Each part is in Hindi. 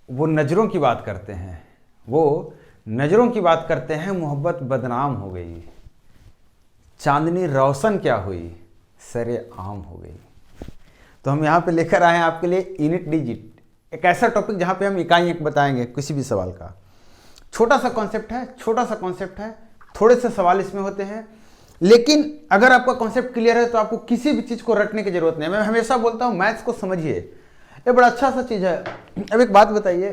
वो नज़रों की बात करते हैं, वो नज़रों की बात करते हैं। मोहब्बत बदनाम हो गई, चांदनी रोशन क्या हुई, सरे आम हो गई। तो हम यहाँ पे लेकर आए हैं आपके लिए यूनिट डिजिट, एक ऐसा टॉपिक जहाँ पे हम इकाई एक बताएंगे किसी भी सवाल का। छोटा सा कॉन्सेप्ट है, थोड़े से सवाल इसमें होते हैं, लेकिन अगर आपका कॉन्सेप्ट क्लियर है तो आपको किसी भी चीज़ को रटने की जरूरत नहीं है। मैं हमेशा बोलता हूँ मैथ्स को समझिए, ये बड़ा अच्छा सा चीज़ है। अब एक बात बताइए,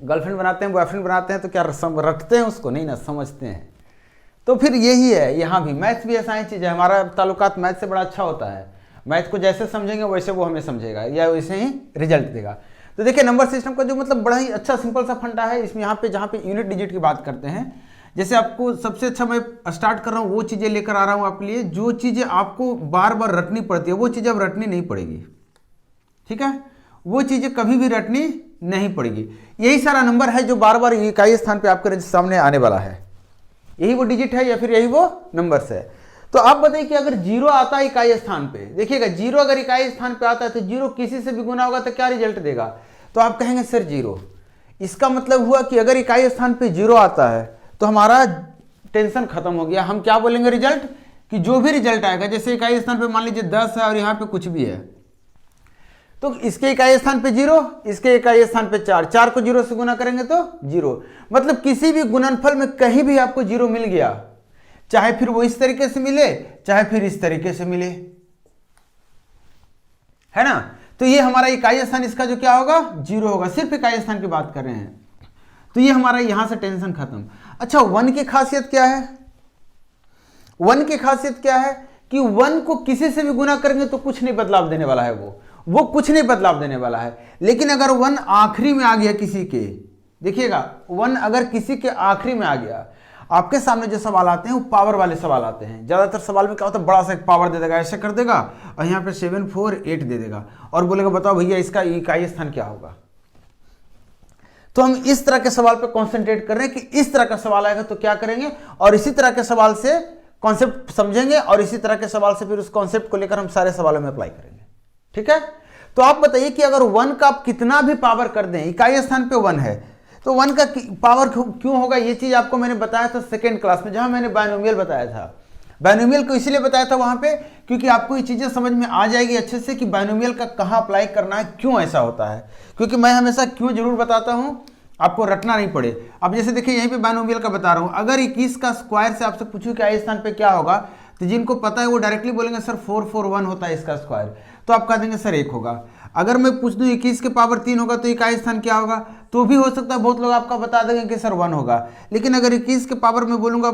गर्लफ्रेंड बनाते हैं, बॉयफ्रेंड बनाते हैं तो क्या रटते हैं उसको? नहीं ना, समझते हैं। तो फिर यही है यहाँ भी, मैथ्स भी ऐसा ही चीज़ है। हमारा ताल्लुकात मैथ से बड़ा अच्छा होता है। मैथ को जैसे समझेंगे वैसे वो हमें समझेगा या वैसे ही रिजल्ट देगा। तो देखिए नंबर सिस्टम का जो मतलब बड़ा ही अच्छा सिंपल सा फंडा है इसमें, यहाँ पे जहाँ पे यूनिट डिजिट की बात करते हैं, जैसे आपको सबसे अच्छा मैं स्टार्ट कर रहा हूँ वो चीज़ें लेकर आ रहा हूँ आपके लिए, जो चीज़ें आपको बार बार रटनी पड़ती है वो चीज़ें अब रटनी नहीं पड़ेगी, ठीक है? वो चीज़ें कभी भी रटनी नहीं पड़ेगी। यही सारा नंबर है जो बार बार इकाई स्थान पे आपके सामने आने वाला है। यही वो डिजिट है या फिर यही वो नंबर्स है। तो आप बताइए कि अगर जीरो आता है इकाई स्थान पे, देखिएगा जीरो अगर इकाई स्थान पे आता है तो जीरो किसी से भी गुना होगा तो क्या रिजल्ट देगा? तो आप कहेंगे सर जीरो। इसका मतलब हुआ कि अगर इकाई स्थान पे जीरो आता है तो हमारा टेंशन खत्म हो गया। हम क्या बोलेंगे रिजल्ट, कि जो भी रिजल्ट आएगा, जैसे इकाई स्थान पे मान लीजिए 10 है और यहाँ पे कुछ भी है, तो इसके इकाई स्थान पे जीरो, इसके इकाई स्थान पे 4, 4 को जीरो से गुना करेंगे तो जीरो। मतलब किसी भी गुणनफल में कहीं भी आपको जीरो मिल गया, चाहे फिर वो इस तरीके से मिले चाहे फिर इस तरीके से मिले, है ना? तो ये हमारा इकाई स्थान इसका जो क्या होगा, जीरो होगा। सिर्फ इकाई स्थान की बात कर रहे हैं, तो ये हमारा यहां से टेंशन खत्म। अच्छा, वन की खासियत क्या है? वन की खासियत क्या है कि वन को किसी से भी गुना करेंगे तो कुछ नहीं बदलाव देने वाला है, वो कुछ नहीं बदलाव देने वाला है। लेकिन अगर वन आखिरी में आ गया किसी के, देखिएगा वन अगर किसी के आखिरी में आ गया, आपके सामने जो सवाल आते हैं वो पावर वाले सवाल आते हैं। ज्यादातर सवाल में क्या होता है, बड़ा सा एक पावर दे देगा, ऐसे कर देगा और यहाँ पे 7 4 8 दे देगा और बोलेगा बताओ भैया इसका इकाई स्थान क्या होगा। तो हम इस तरह के सवाल पे कॉन्सेंट्रेट कर रहे हैं कि इस तरह का सवाल आएगा तो क्या करेंगे, और इसी तरह के सवाल से कॉन्सेप्ट समझेंगे और इसी तरह के सवाल से फिर उस कॉन्सेप्ट को लेकर हम सारे सवालों में अप्लाई करेंगे, ठीक है? तो आप बताइए कि अगर वन का आप कितना भी पावर कर दें, इकाई स्थान पे वन है तो वन का पावर क्यों होगा, ये चीज आपको मैंने बताया था सेकेंड क्लास में, जहां मैंने बायनोमियल बताया था। बायनोमियल को इसलिए बताया था वहां पे क्योंकि आपको ये चीजें समझ में आ जाएगी अच्छे से कि बायनोमियल का कहाँ अप्लाई करना है, क्यों ऐसा होता है। क्योंकि मैं हमेशा क्यों जरूर बताता हूँ, आपको रटना नहीं पड़े। अब जैसे देखिए यहीं पे बायनोमियल का बता रहा हूँ, अगर 21 का स्क्वायर से आपसे पूछूं कि आई स्थान पे क्या होगा, तो जिनको पता है वो डायरेक्टली बोलेंगे सर 441 होता है इसका स्क्वायर, तो आप कह देंगे सर 1 होगा। अगर मैं पूछ दूं 21 के पावर 3 होगा तो इकाई स्थान क्या होगा, तो भी हो सकता है बहुत लोग आपका बता देंगे कि सर 1 होगा। लेकिन अगर 21 के पावर में बोलूंगा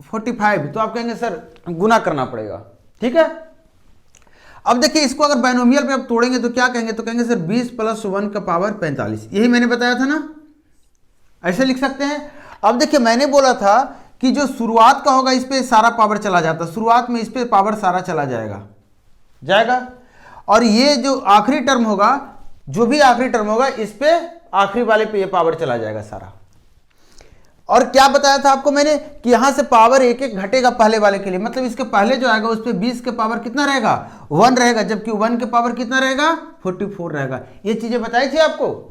45 तो आप कहेंगे सर गुना करना पड़ेगा, ठीक है? अब देखिए इसको अगर बायनोमियल पे आप तोड़ेंगे तो क्या कहेंगे, तो कहेंगे सर 20 + 1 का पावर 45, यही मैंने बताया था ना, ऐसे लिख सकते हैं। अब देखिए मैंने बोला था कि जो शुरुआत का होगा इस पे सारा पावर चला जाता, शुरुआत में इस पे पावर सारा चला जाएगा, और ये जो आखिरी टर्म होगा, जो भी आखिरी टर्म होगा इस पे आखिरी वाले पे ये पावर चला जाएगा सारा। और क्या बताया था आपको मैंने कि यहां से पावर एक एक घटेगा पहले वाले के लिए, मतलब इसके पहले जो आएगा उस पे 20 के पावर कितना रहेगा, 1 रहेगा, जबकि 1 के पावर कितना रहेगा, 44 रहेगा। ये चीजें बताई थी आपको।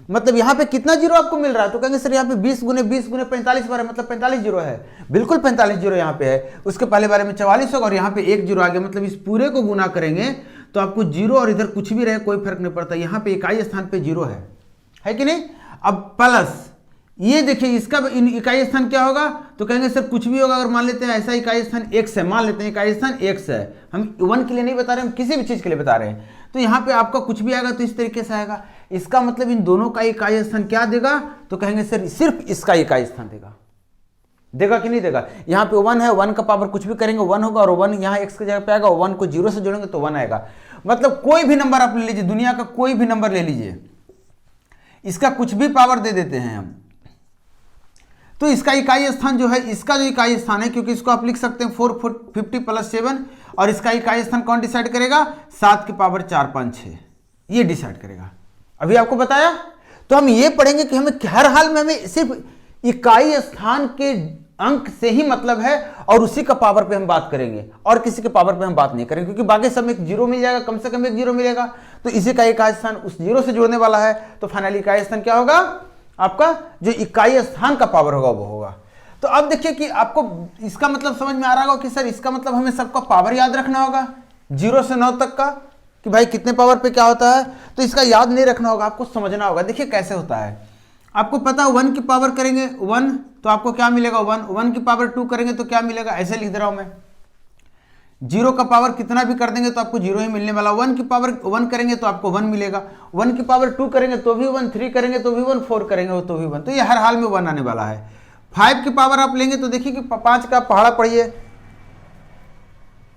मतलब यहाँ पे कितना जीरो आपको मिल रहा है, तो कहेंगे सर यहाँ पे 20 × 20 × 45 बार है, मतलब 45 जीरो है, बिल्कुल 45 जीरो यहाँ पे है। उसके पहले बारे में 44 होगा और यहाँ पे 1 जीरो आ गया, मतलब इस पूरे को गुना करेंगे तो आपको जीरो और इधर कुछ भी रहे कोई फर्क नहीं पड़ता, यहाँ पे इकाई स्थान पे जीरो है कि नहीं। अब प्लस ये देखिए इसका इकाई स्थान क्या होगा, तो कहेंगे सर कुछ भी होगा। अगर मान लेते हैं ऐसा इकाई स्थान x है, मान लेते हैं इकाई स्थान x है, हम 1 के लिए नहीं बता रहे, हम किसी भी चीज के लिए बता रहे हैं, तो यहाँ पे आपका कुछ भी आएगा तो इस तरीके से आएगा। इसका मतलब इन दोनों का इकाई स्थान क्या देगा, तो कहेंगे सर सिर्फ इसका इकाई स्थान देगा कि नहीं देगा। यहाँ पे 1 है, 1 का पावर कुछ भी करेंगे 1 होगा, और 1 यहाँ x की जगह पे आएगा, 1 को 0 से जोड़ेंगे तो 1 आएगा। मतलब कोई भी नंबर आप ले लीजिए, दुनिया का कोई भी नंबर ले लीजिए, इसका कुछ भी पावर दे देते हैं हम, तो इसका इकाई स्थान जो है, इसका जो इकाई स्थान है, क्योंकि इसको आप लिख सकते हैं 450 + 7, और इसका इकाई स्थान कौन डिसाइड करेगा, 7 की पावर 4 5 6, ये डिसाइड करेगा। अभी आपको बताया। तो हम ये पढ़ेंगे कि हमें हर हाल में हमें सिर्फ इकाई स्थान के अंक से ही मतलब है और उसी का पावर पे हम बात करेंगे और किसी के पावर पे हम बात नहीं करेंगे, क्योंकि बाकी सब में एक जीरो मिल जाएगा, कम से कम एक जीरो मिलेगा, तो इसी का इकाई स्थान उस जीरो से जुड़ने वाला है, तो फाइनली इकाई स्थान क्या होगा, आपका जो इकाई स्थान का पावर होगा वो होगा। तो अब देखिए कि आपको इसका मतलब समझ में आ रहा होगा कि सर इसका मतलब हमें सबका पावर याद रखना होगा 0 से 9 तक का, कि भाई कितने पावर पे क्या होता है, तो इसका याद नहीं रखना होगा, आपको समझना होगा। देखिए कैसे होता है, आपको पता है 1 की पावर करेंगे 1 तो आपको क्या मिलेगा 1, 1 की पावर 2 करेंगे तो क्या मिलेगा, ऐसे लिख दे रहा हूं मैं। 0 का पावर कितना भी कर देंगे तो आपको 0 ही मिलने वाला, 1 की पावर 1 करेंगे तो आपको 1 मिलेगा, 1 की पावर 2 करेंगे तो भी 1, 3 करेंगे तो भी 1, 4 करेंगे तो भी 1, तो ये हर हाल में 1 आने वाला है। 5 की पावर आप लेंगे तो देखिए कि 5 का पहाड़ा पढ़िए,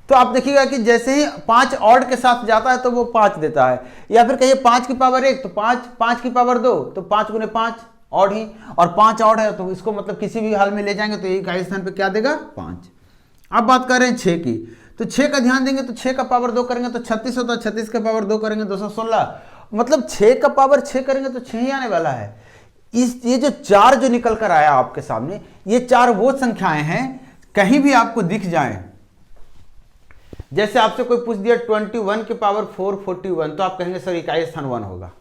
तो आप देखिएगा कि जैसे ही 5 ऑड के साथ जाता है तो वो 5 देता है, या फिर कहिए 5 की पावर 1 तो 5, 5 की पावर 2 तो 5 गुने 5 ऑड ही, और 5 ऑड है तो इसको मतलब किसी भी हाल में ले जाएंगे तो इकाई स्थान पे क्या देगा 5। अब बात कर रहे हैं 6 की, तो 6 का ध्यान देंगे तो 6 का पावर 2 करेंगे तो 36 होता है, 36 का पावर 2 करेंगे 216, मतलब 6 का पावर 6 करेंगे तो 6 ही आने वाला है। ये जो 4 जो निकल कर आया आपके सामने, ये 4 वो संख्याएं हैं, कहीं भी आपको दिख जाए, जैसे आपसे कोई पूछ दिया 21 की पावर 441 तो आप कहेंगे सर इकाई स्थान 1 होगा,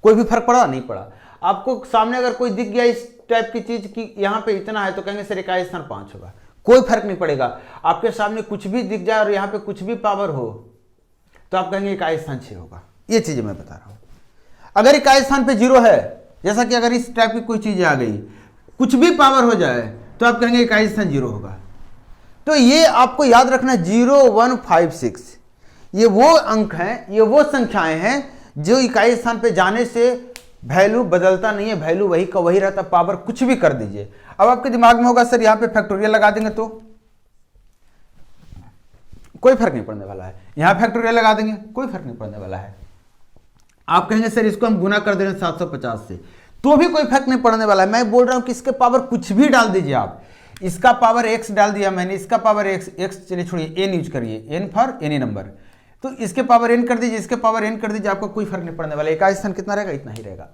कोई भी फर्क पड़ा नहीं पड़ा। आपको सामने अगर कोई दिख गया इस टाइप की चीज की यहाँ पे इतना है तो कहेंगे सर इकाई स्थान 5 होगा, कोई फर्क नहीं पड़ेगा। आपके सामने कुछ भी दिख जाए और यहाँ पे कुछ भी पावर हो तो आप कहेंगे इकाई स्थान 6 होगा। ये चीजें मैं बता रहा हूं। अगर इकाई स्थान पे 0 है, जैसा कि अगर इस टाइप की कोई चीज आ गई, कुछ भी पावर हो जाए तो आप कहेंगे इकाई स्थान 0 होगा। तो ये आपको याद रखना 0, 1, 5, 6 ये वो अंक हैं, ये वो संख्याएं हैं जो इकाई स्थान पे जाने से वैल्यू बदलता नहीं है, वैल्यू वही का वही रहता, पावर कुछ भी कर दीजिए। अब आपके दिमाग में होगा सर यहाँ पे फैक्टोरियल लगा देंगे तो कोई फर्क नहीं पड़ने वाला है, यहाँ फैक्टोरियल लगा देंगे कोई फर्क नहीं पड़ने वाला है। आप कहेंगे सर इसको हम गुना कर दे रहे हैं 750 से तो भी कोई फर्क नहीं पड़ने वाला है। मैं बोल रहा हूं कि इसके पावर कुछ भी डाल दीजिए आप, इसका पावर x डाल दिया मैंने, इसका पावर x चलिए छोड़िए n यूज करिए, n फॉर एनी नंबर, तो इसके पावर n कर दीजिए, इसके पावर n कर दीजिए, आपको कोई फर्क नहीं पड़ने वाला, इकाई स्थान कितना रहेगा इतना ही रहेगा।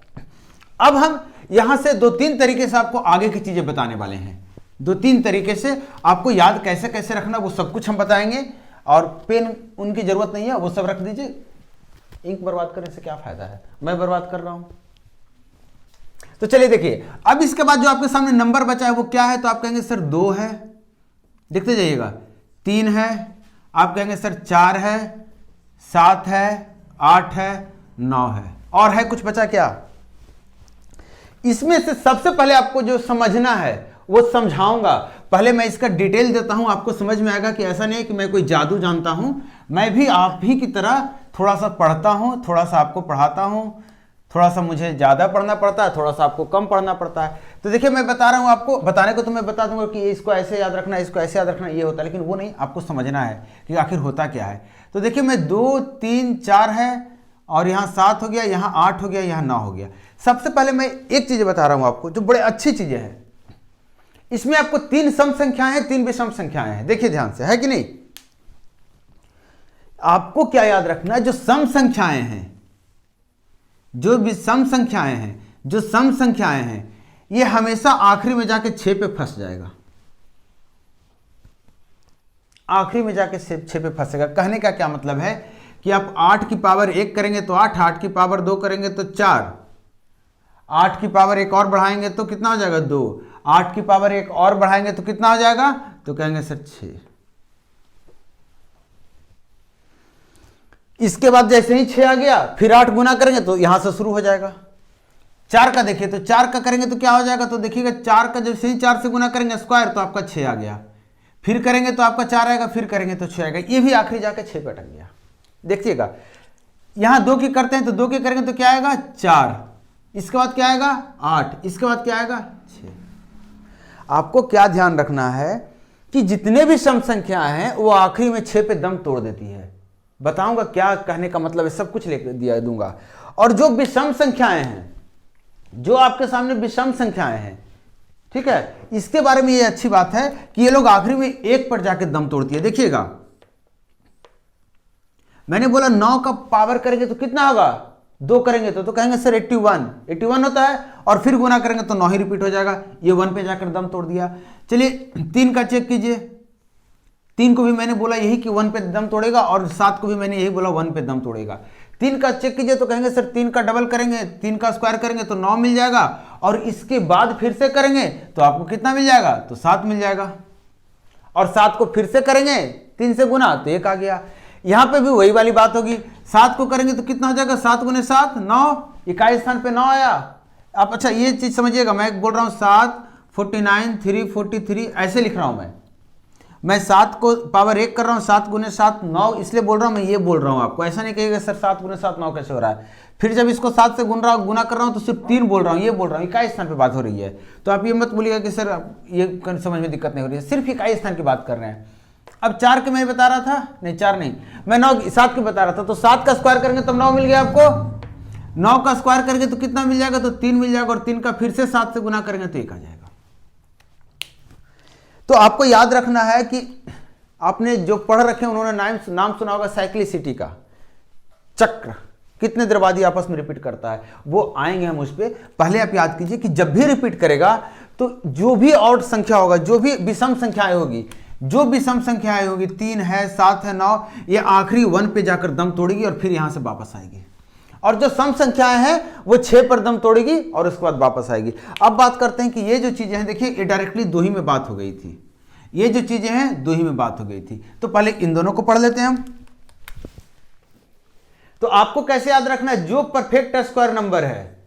अब हम यहां से 2-3 तरीके से आपको आगे की चीजें बताने वाले हैं, 2-3 तरीके से आपको याद कैसे कैसे रखना वो सब कुछ हम बताएंगे, और पेन उनकी जरूरत नहीं है वो सब रख दीजिए, इंक बर्बाद करने से क्या फायदा है, मैं बर्बाद कर रहा हूं। तो चलिए देखिए, अब इसके बाद जो आपके सामने नंबर बचा है वो क्या है, तो आप कहेंगे सर 2 है, देखते जाइएगा, 3 है, आप कहेंगे सर 4 है, 7 है, 8 है, 9 है, और है कुछ बचा क्या। इसमें से सबसे पहले आपको जो समझना है वो समझाऊंगा, पहले मैं इसका डिटेल देता हूं, आपको समझ में आएगा कि ऐसा नहीं है कि मैं कोई जादू जानता हूं, मैं भी आप ही की तरह थोड़ा सा पढ़ता हूं, थोड़ा सा आपको पढ़ाता हूं, थोड़ा सा मुझे ज़्यादा पढ़ना पड़ता है, थोड़ा सा आपको कम पढ़ना पड़ता है। तो देखिए मैं बता रहा हूँ आपको, बताने को तो मैं बता दूंगा कि इसको ऐसे याद रखना, इसको ऐसे याद रखना, ये होता है, लेकिन वो नहीं, आपको समझना है कि आखिर होता क्या है। तो देखिए मैं 2, 3, 4 है, और यहाँ 7 हो गया, यहाँ 8 हो गया, यहाँ 9 हो गया। सबसे पहले मैं एक चीज़ बता रहा हूँ आपको जो बड़े अच्छी चीज़ें हैं, इसमें आपको 3 सम संख्याएं हैं, 3 विषम संख्याएं हैं, देखिए ध्यान से, है कि नहीं। आपको क्या याद रखना है, जो सम संख्याएं हैं, जो विषम संख्याएं हैं, जो सम संख्याएं हैं, ये हमेशा आखिरी में जाके 6 पे फंस जाएगा, आखिरी में जाके 6 पे फंसेगा। कहने का क्या मतलब है कि आप 8 की पावर 1 करेंगे तो 8, 8 की पावर 2 करेंगे तो 4, 8 की पावर 1 और बढ़ाएंगे तो कितना हो जाएगा 2, 8 की पावर 1 और बढ़ाएंगे तो कितना हो जाएगा, तो कहेंगे सर 6। इसके बाद जैसे ही 6 आ गया फिर 8 गुना करेंगे तो यहां से शुरू हो जाएगा। 4 का देखिए, तो 4 का करेंगे तो क्या हो जाएगा, तो देखिएगा 4 का जैसे ही 4 से गुना करेंगे स्क्वायर तो आपका 6 आ गया, फिर करेंगे तो आपका 4 आएगा, फिर करेंगे तो 6 आएगा, ये भी आखिरी जाकर 6 पे अटक गया। देखिएगा यहां 2 की करते हैं तो 2 की करेंगे तो क्या आएगा 4, इसके बाद क्या आएगा 8, इसके बाद क्या आएगा 6। आपको क्या ध्यान रखना है कि जितने भी सम संख्याएं हैं वो आखिरी में 6 पे दम तोड़ देती है। बताऊंगा क्या कहने का मतलब है, सब कुछ लेकर दिया दूंगा। और जो विषम संख्याएं हैं, जो आपके सामने विषम संख्याएं हैं, ठीक है, इसके बारे में ये अच्छी बात है कि ये लोग आखिरी में 1 पर जाके दम तोड़ती है। देखिएगा मैंने बोला 9 का पावर करेंगे तो कितना होगा 2 करेंगे तो कहेंगे सर 81 होता है, और फिर गुना करेंगे तो 9 ही रिपीट हो जाएगा। ये 1 पे जाकर दम तोड़ दिया। चलिए 3 का चेक कीजिए। 3 को भी मैंने बोला यही कि 1 पे दम तोड़ेगा, और 7 को भी मैंने यही बोला 1 पे दम तोड़ेगा। 3 का चेक कीजिए तो कहेंगे सर 3 का डबल करेंगे, 3 का स्क्वायर करेंगे तो 9 मिल जाएगा, और इसके बाद फिर से करेंगे तो आपको कितना मिल जाएगा, तो 7 मिल जाएगा। और 7 को फिर से करेंगे 3 से गुना तो 1 आ गया। यहां पे भी वही वाली बात होगी, 7 को करेंगे तो कितना हो जाएगा, 7 गुने 7 9, इकाई स्थान पे 9 आया। आप अच्छा ये चीज समझिएगा, मैं बोल रहा हूं 7 49 3 43 ऐसे लिख रहा हूं मैं 7 को पावर 1 कर रहा हूँ, 7 गुने 7 9 इसलिए बोल रहा हूँ, मैं ये बोल रहा हूँ आपको। ऐसा नहीं कहिएगा सर 7 गुने 7 9 कैसे हो रहा है। फिर जब इसको 7 से गुना कर रहा हूँ तो सिर्फ 3 बोल रहा हूँ, ये बोल रहा हूँ, इकाई स्थान पे बात हो रही है। तो आप ये मत बोलिएगा कि सर ये समझ में दिक्कत नहीं हो रही है, सिर्फ इकाई स्थान की बात कर रहे हैं। अब 4 के मैं बता रहा था, नहीं 4 नहीं, मैं 7 के बता रहा था। तो 7 का स्क्वायर करेंगे तो 9 मिल गया आपको, 9 का स्क्वायर करेंगे तो कितना मिल जाएगा, तो 3 मिल जाएगा, और 3 का फिर से 7 से गुना करेंगे तो 1 आ जाएगा। तो आपको याद रखना है कि आपने जो पढ़ रखे उन्होंने नाम सुना होगा साइक्लिसिटी का, चक्र कितने द्रवादी आपस में रिपीट करता है, वो आएंगे हम उस पर। पहले आप याद कीजिए कि जब भी रिपीट करेगा तो जो भी ऑड संख्या होगा, जो भी विषम संख्याएं होगी, जो विषम संख्याएं होगी 3 है 7 है 9, ये आखिरी 1 पे जाकर दम तोड़ेगी और फिर यहां से वापस आएगी। और जो सम संख्याएं हैं वो 6 पर दम तोड़ेगी और उसके बाद वापस आएगी। अब बात करते हैं कि ये जो चीजें हैं, देखिए ये डायरेक्टली 2 ही में बात हो गई थी, ये जो चीजें हैं 2 ही में बात हो गई थी। तो पहले इन दोनों को पढ़ लेते हैं हम। तो आपको कैसे याद रखना है, जो परफेक्ट स्क्वायर नंबर है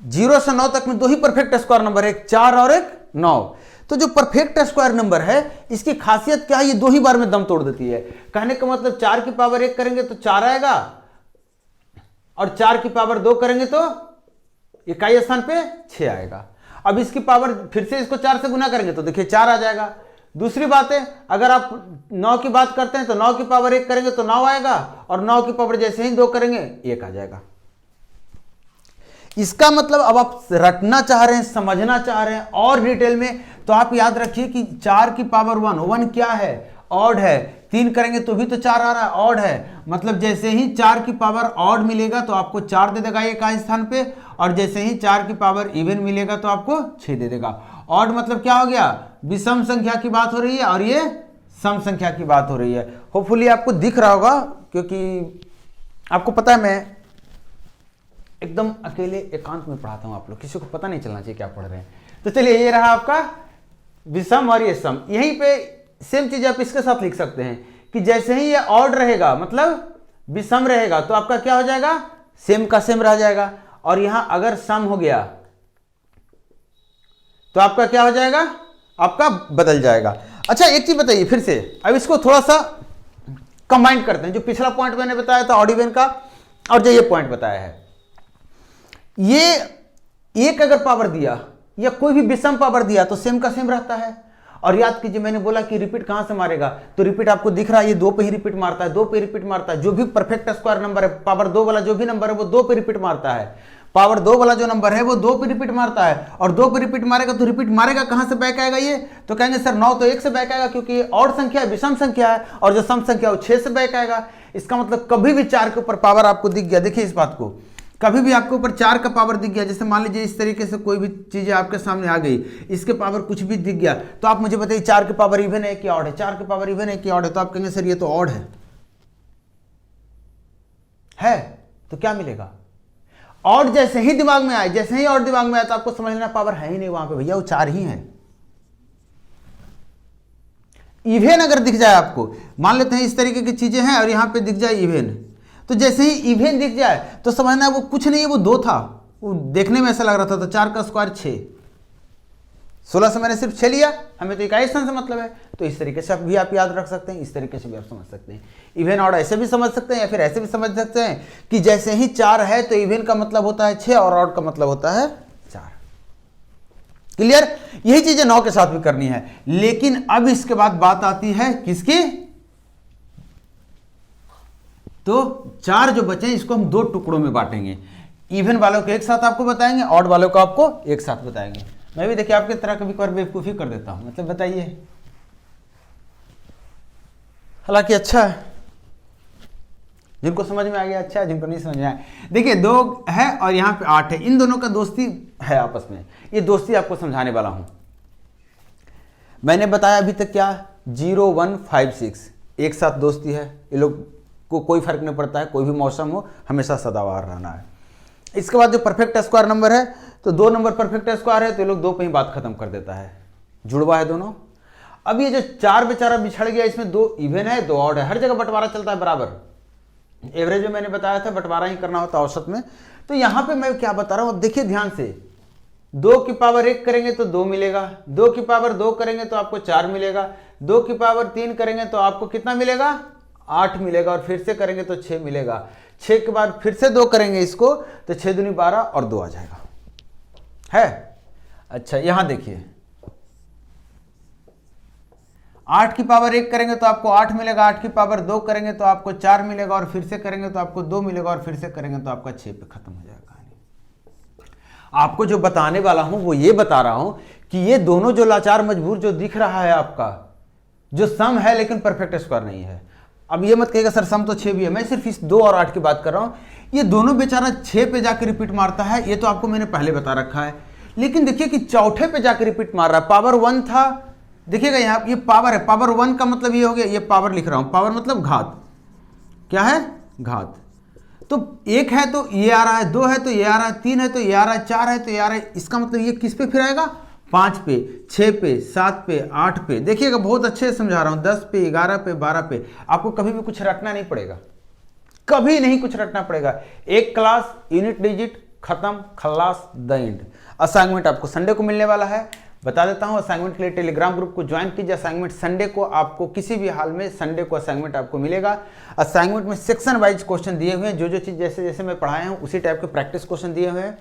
0 से 9 तक में 2 ही परफेक्ट स्क्वायर नंबर है, एक 4 और एक 9। तो जो परफेक्ट स्क्वायर नंबर है इसकी खासियत क्या है, ये 2 ही बार में दम तोड़ देती है। कहने का मतलब 4 की पावर 1 करेंगे तो 4 आएगा, और 4 की पावर 2 करेंगे तो इकाई स्थान पे 6 आएगा। अब इसकी पावर फिर से इसको 4 से गुना करेंगे तो देखिए 4 आ जाएगा। दूसरी बात है, अगर आप 9 की बात करते हैं तो 9 की पावर 1 करेंगे तो 9 आएगा, और 9 की पावर जैसे ही 2 करेंगे 1 आ जाएगा। इसका मतलब अब आप रटना चाह रहे हैं, समझना चाह रहे हैं और डिटेल में, तो आप याद रखिए कि 4 की पावर 1 क्या है, ऑड है। 3 करेंगे तो भी तो 4 आ रहा है, ऑड है। मतलब जैसे ही 4 की पावर ऑड मिलेगा तो आपको 4 दे देगा इकाई स्थान पे, और जैसे ही 4 की पावर इवन मिलेगा तो आपको 6 दे देगा। ऑड मतलब क्या हो गया, विषम संख्या की बात हो रही है, और ये सम संख्या की बात हो रही है। होपफुली आपको दिख रहा होगा, क्योंकि आपको पता है मैं एकदम अकेले एकांत में पढ़ाता हूं, आप लोग किसी को पता नहीं चलना चाहिए क्या पढ़ रहे हैं। तो चलिए ये रहा आपका विषम और ये सम। यहीं पे सेम चीज आप इसके साथ लिख सकते हैं कि जैसे ही ये ऑड रहेगा मतलब विषम रहेगा तो आपका क्या हो जाएगा, सेम का सेम रह जाएगा, और यहां अगर सम हो गया तो आपका क्या हो जाएगा, आपका बदल जाएगा। अच्छा एक चीज बताइए फिर से, अब इसको थोड़ा सा कंबाइन करते हैं। जो पिछला पॉइंट मैंने बताया था ऑड इवन का, और जो ये पॉइंट बताया है, ये एक अगर पावर दिया या कोई भी विषम पावर दिया तो सेम का सेम रहता है। और याद कीजिए मैंने बोला कि रिपीट कहां से मारेगा, तो रिपीट आपको दिख रहा है, ये 2 पे ही रिपीट मारता है, 2 पे रिपीट मारता है। जो भी परफेक्ट स्क्वायर नंबर है, पावर 2 वाला जो भी नंबर है वो 2 पे रिपीट मारता है। पावर 2 वाला जो नंबर है वो 2 पे रिपीट मारता है, और 2 पे रिपीट मारेगा तो रिपीट मारेगा कहां से बैक आएगा ये, तो कहेंगे सर 9 तो 1 से बैक आएगा, क्योंकि ये ऑड संख्या है, विषम संख्या है, और जो सम संख्या है वो 6 से बैक आएगा। इसका मतलब कभी भी 4 के ऊपर पावर आपको दिख गया, देखिए इस बात को, कभी भी आपके ऊपर 4 का पावर दिख गया, जैसे मान लीजिए इस तरीके से कोई भी चीजें आपके सामने आ गई, इसके पावर कुछ भी दिख गया, तो आप मुझे बताइए 4 की पावर इवन है कि ऑड है, 4 की पावर इवन है कि ऑड है, तो आप कहेंगे सर ये तो ऑड है तो क्या मिलेगा, ऑड जैसे ही दिमाग में आए, जैसे ही ऑड दिमाग में आए तो आपको समझ लेना पावर है ही नहीं वहां पे, भैया वो 4 ही है। इवन अगर दिख जाए आपको, मान लेते हैं इस तरीके की चीजें हैं और यहां पे दिख जाए इवन, तो जैसे ही इवन दिख जाए तो समझना वो कुछ नहीं है, वो 2 था, वो देखने में ऐसा लग रहा था, तो 4 का स्क्वायर 6, 16 से मैंने सिर्फ 6 लिया, हमें तो इकाई स्थान से मतलब है। तो इस तरीके से भी आप याद रख सकते हैं, इस तरीके से भी आप समझ सकते हैं। इवन ऑड ऐसे भी समझ सकते हैं, या फिर ऐसे भी समझ सकते हैं कि जैसे ही 4 है तो इवन का मतलब होता है 6 और ऑड का मतलब होता है 4। क्लियर? यही चीजें 9 के साथ भी करनी है। लेकिन अब इसके बाद बात आती है किसकी, तो 4 जो बचे हैं इसको हम 2 टुकड़ों में बांटेंगे। इवन वालों को एक साथ आपको बताएंगे, ऑड वालों को आपको एक साथ बताएंगे। मैं भी देखिए आपकी तरह कभी कभार बेवकूफ़ी कर देता हूं, मतलब बताइए, हालांकि अच्छा है। जिनको समझ में आ गया अच्छा, जिनको नहीं समझ में आया, देखिए 2 है और यहाँ पे 8 है, इन दोनों का दोस्ती है आपस में, ये दोस्ती आपको समझाने वाला हूँ। मैंने बताया अभी तक क्या, 0 1 5 6 एक साथ दोस्ती है, ये लोग को कोई फर्क नहीं पड़ता है, कोई भी मौसम हो हमेशा सदाबहार रहना है। इसके बाद जो परफेक्ट स्क्वायर नंबर है, तो 2 नंबर परफेक्ट स्क्वायर है, तो ये लोग 2 पे ही बात खत्म कर देता है, जुड़वा है दोनों। अब ये जो 4 बेचारा बिछड़ गया, इसमें 2 इवन है 2 ऑड है, हर जगह बंटवारा चलता है बराबर। एवरेज में मैंने बताया था बंटवारा ही करना होता है औसत में। तो यहां पे मैं क्या बता रहा हूं, अब देखिए ध्यान से, 2 की पावर 1 करेंगे तो 2 मिलेगा, 2 की पावर 2 करेंगे तो आपको 4 मिलेगा, 2 की पावर 3 करेंगे तो आपको कितना मिलेगा, 8 मिलेगा, और फिर से करेंगे तो 6 मिलेगा। 6 के बाद फिर से 2 करेंगे इसको तो 6 दूनी 12 और 2 आ जाएगा, है। अच्छा यहां देखिए, 8 की पावर 1 करेंगे तो आपको 8 मिलेगा, 8 की पावर 2 करेंगे तो आपको 4 मिलेगा, और फिर से करेंगे तो आपको 2 मिलेगा, और फिर से करेंगे तो आपका 6 पे खत्म हो जाएगा कहानी। आपको जो बताने वाला हूं वो ये बता रहा हूं कि ये दोनों जो लाचार मजबूर जो दिख रहा है आपका, जो सम है लेकिन परफेक्ट स्क्वायर नहीं है। अब ये मत कहेगा सर सम तो 6 भी है, मैं सिर्फ इस 2 और 8 की बात कर रहा हूं। ये दोनों बेचारा 6 पे जाकर रिपीट मारता है, ये तो आपको मैंने पहले बता रखा है। लेकिन देखिए कि चौथे पे जाकर रिपीट मार रहा है, पावर 1 था, देखिएगा यहाँ ये पावर है, पावर 1 का मतलब ये हो गया, ये पावर लिख रहा हूं, पावर मतलब घात, क्या है घात। तो 1 है तो ये आ रहा है, 2 है तो ये आ रहा है, 3 है तो ये आ रहा है, 4 है तो ये आ रहा है, इसका मतलब ये किस पे फिर आएगा, 5 पे, 6 पे, 7 पे, 8 पे। देखिएगा बहुत अच्छे से समझा रहा हूं, 10 पे, 11 पे, 12 पे। आपको कभी भी कुछ रटना नहीं पड़ेगा, कभी नहीं कुछ रटना पड़ेगा। एक क्लास, यूनिट डिजिट, खत्म, खल्लास, द एंड। असाइनमेंट आपको संडे को मिलने वाला है, बता देता हूं। असाइनमेंट के लिए टेलीग्राम ग्रुप को ज्वाइन कीजिए। असाइनमेंट संडे को आपको, किसी भी हाल में संडे को असाइनमेंट आपको मिलेगा। असाइनमेंट में सेक्शन वाइज क्वेश्चन दिए हुए हैं, जो चीज़ जैसे जैसे मैं पढ़ाया हूं उसी टाइप के प्रैक्टिस क्वेश्चन दिए हुए हैं।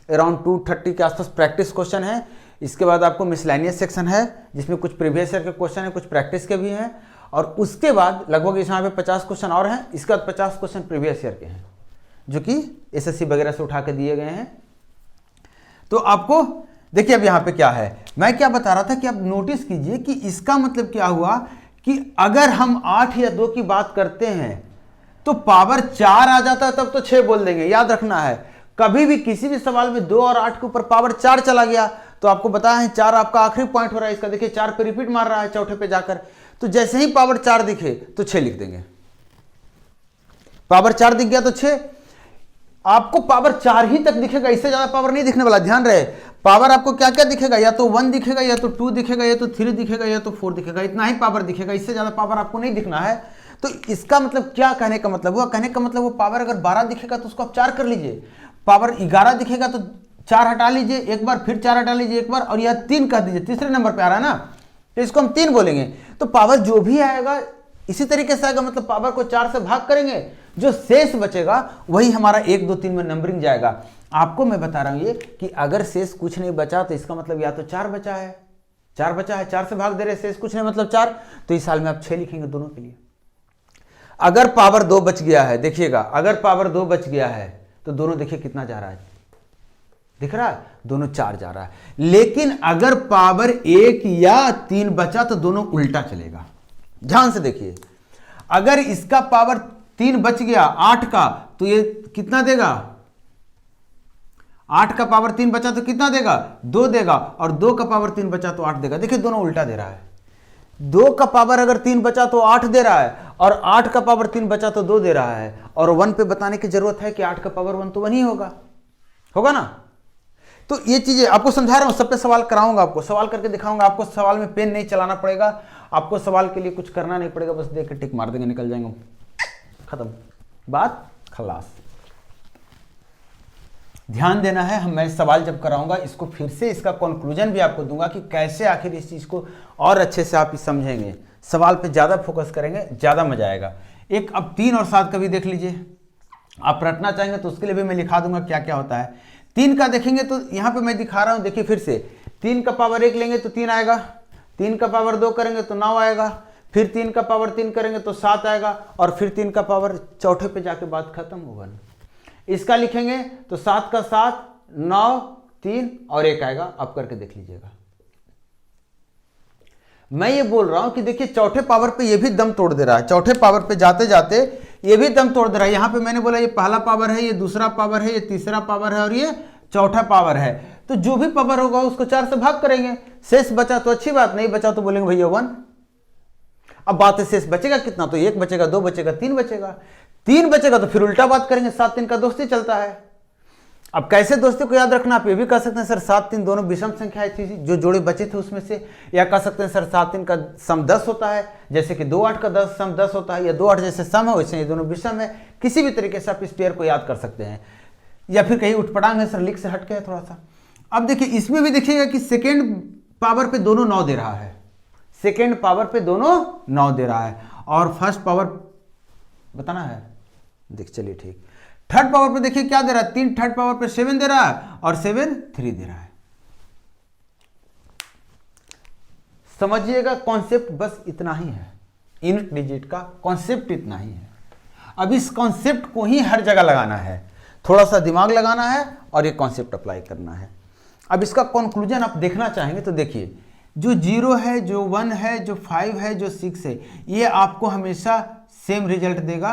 अराउंड 230 के आसपास प्रैक्टिस क्वेश्चन है। इसके बाद आपको मिसलेनियस सेक्शन है, जिसमें कुछ प्रीवियस ईयर के क्वेश्चन है, कुछ प्रैक्टिस के भी हैं। और उसके बाद लगभग इस यहाँ पे 50 क्वेश्चन और हैं। इसके बाद 50 क्वेश्चन प्रीवियस ईयर के हैं, जो कि एसएससी वगैरह से उठा के दिए गए हैं। तो आपको देखिए अब यहाँ पे क्या है, मैं क्या बता रहा था कि आप नोटिस कीजिए कि इसका मतलब क्या हुआ कि अगर हम 8 या 2 की बात करते हैं तो पावर 4 आ जाता है, तब तो 6 बोल देंगे। याद रखना है, कभी भी किसी भी सवाल में 2 और 8 के ऊपर पावर 4 चला गया तो आपको बताया है 4 आपका आखिरी पॉइंट हो रहा है इसका। देखिए 4 पे रिपीट मार रहा है चौथे पे जाकर, तो जैसे ही पावर 4 दिखे तो 6 लिख देंगे। पावर 4 दिख गया तो 6, आपको पावर 4 ही तक दिखेगा, इससे ज्यादा पावर नहीं दिखने वाला। ध्यान रहे, पावर आपको क्या क्या दिखेगा, या तो 1 दिखेगा, या तो 2 दिखेगा, या तो 3 दिखेगा, या तो 4 दिखेगा। इतना ही पावर दिखेगा, इससे ज्यादा पावर आपको नहीं दिखना है। तो इसका मतलब क्या कहने का मतलब हुआ, कहने का मतलब वो पावर अगर 12 दिखेगा तो उसको आप 4 कर लीजिए, पावर 11 दिखेगा तो 4 हटा लीजिए एक बार, फिर 4 हटा लीजिए एक बार, और यह 3 कर दीजिए, तीसरे नंबर पे आ रहा है ना, तो इसको हम 3 बोलेंगे। तो पावर जो भी आएगा इसी तरीके से आएगा, मतलब पावर को 4 से भाग करेंगे, जो शेष बचेगा वही हमारा 1 2 3 में नंबरिंग जाएगा। आपको मैं बता रहा हूं ये कि अगर शेष कुछ नहीं बचा तो इसका मतलब या तो 4 बचा है, 4 बचा है, 4 से भाग दे रहे, शेष कुछ नहीं मतलब 4, तो इस साल में आप 6 लिखेंगे दोनों के लिए। अगर पावर 2 बच गया है, देखिएगा अगर पावर 2 बच गया है तो दोनों देखिए कितना जा रहा है, दिख रहा है, दोनों 4 जा रहा है। लेकिन अगर पावर 1 या 3 बचा तो दोनों उल्टा चलेगा। ध्यान से देखिए, अगर इसका पावर 3 बच गया 8 का तो ये कितना देगा, 8 का पावर 3 बचा तो कितना देगा, 2 देगा, और 2 का पावर 3 बचा तो 8 देगा। देखिए दोनों उल्टा दे रहा है, 2 का पावर अगर 3 बचा तो 8 दे रहा है, और 8 का पावर 3 बचा तो 2 दे रहा है। और 1 पे बताने की जरूरत है कि 8 का पावर 1 तो 1 ही होगा ना। तो ये चीजें आपको समझा रहा हूं, सब पे सवाल कराऊंगा, आपको सवाल करके दिखाऊंगा। आपको सवाल में पेन नहीं चलाना पड़ेगा, आपको सवाल के लिए कुछ करना नहीं पड़ेगा, बस देख के टिक मार देंगे, निकल जाएंगे, खत्म, बात खलास। ध्यान देना है, मैं सवाल जब कराऊंगा इसको फिर से इसका कंक्लूजन भी आपको दूंगा कि कैसे आखिर इस चीज को और अच्छे से आप समझेंगे। सवाल पे ज्यादा फोकस करेंगे, ज्यादा मजा आएगा। एक अब 3 और 7 का भी देख लीजिए, आप रटना चाहेंगे तो उसके लिए भी मैं लिखा दूंगा क्या क्या होता है। 3 का देखेंगे तो यहां पे मैं दिखा रहा हूं, देखिए फिर से 3 का पावर 1 लेंगे तो 3 आएगा, 3 का पावर 2 करेंगे तो 9 आएगा, फिर 3 का पावर 3 करेंगे तो 7 आएगा, और फिर 3 का पावर चौथे पे जाके बात खत्म होगा। इसका लिखेंगे तो 7 का 7, 9, 3 और 1 आएगा। आप करके देख लीजिएगा। मैं ये बोल रहा हूं कि देखिए चौथे पावर पे ये भी दम तोड़ दे रहा है, चौथे पावर पे जाते जाते ये भी दम तोड़ दे रहा है। यहाँ पे मैंने बोला ये पहला पावर है, ये दूसरा पावर है, ये तीसरा पावर है और ये चौथा पावर है। तो जो भी पावर होगा उसको 4 से भाग करेंगे, शेष बचा तो अच्छी बात, नहीं बचा तो बोलेंगे भैया 1। अब बात है शेष बचेगा कितना, तो 1 बचेगा, 2 बचेगा, 3 बचेगा। 3 बचेगा तो फिर उल्टा बात करेंगे, 7 3 का दोस्ती चलता है। अब कैसे दोस्ती को याद रखना, आप ये भी कह सकते हैं सर 7 3 दोनों विषम संख्याएं थी जो जोड़े बचे थे उसमें से, या कह सकते हैं सर 7 3 का सम 10 होता है, जैसे कि 2 8 का 10 सम 10 होता है, या 2 8 जैसे सम है वैसे ये दोनों विषम है। किसी भी तरीके से आप इस पेयर को याद कर सकते हैं, या फिर कहीं उठपटांग है सर लिख से हट के है थोड़ा सा। अब देखिए इसमें भी देखिएगा कि सेकेंड पावर पे दोनों 9 दे रहा है, सेकेंड पावर पे दोनों 9 दे रहा है, और फर्स्ट पावर बताना है, देख चलिए ठीक। थर्ड पावर पे देखिए क्या दे रहा है, 3 थर्ड पावर पे 7 दे रहा है और 7 3 दे रहा है। समझिएगा कॉन्सेप्ट बस इतना ही है, यूनिट डिजिट का कॉन्सेप्ट इतना ही है। अब इस कॉन्सेप्ट को ही हर जगह लगाना है, थोड़ा सा दिमाग लगाना है और ये कॉन्सेप्ट अप्लाई करना है। अब इसका कंक्लूजन आप देखना चाहेंगे तो देखिए, जो 0 है, जो 1 है, जो 5 है, जो 6 है, ये आपको हमेशा सेम रिजल्ट देगा।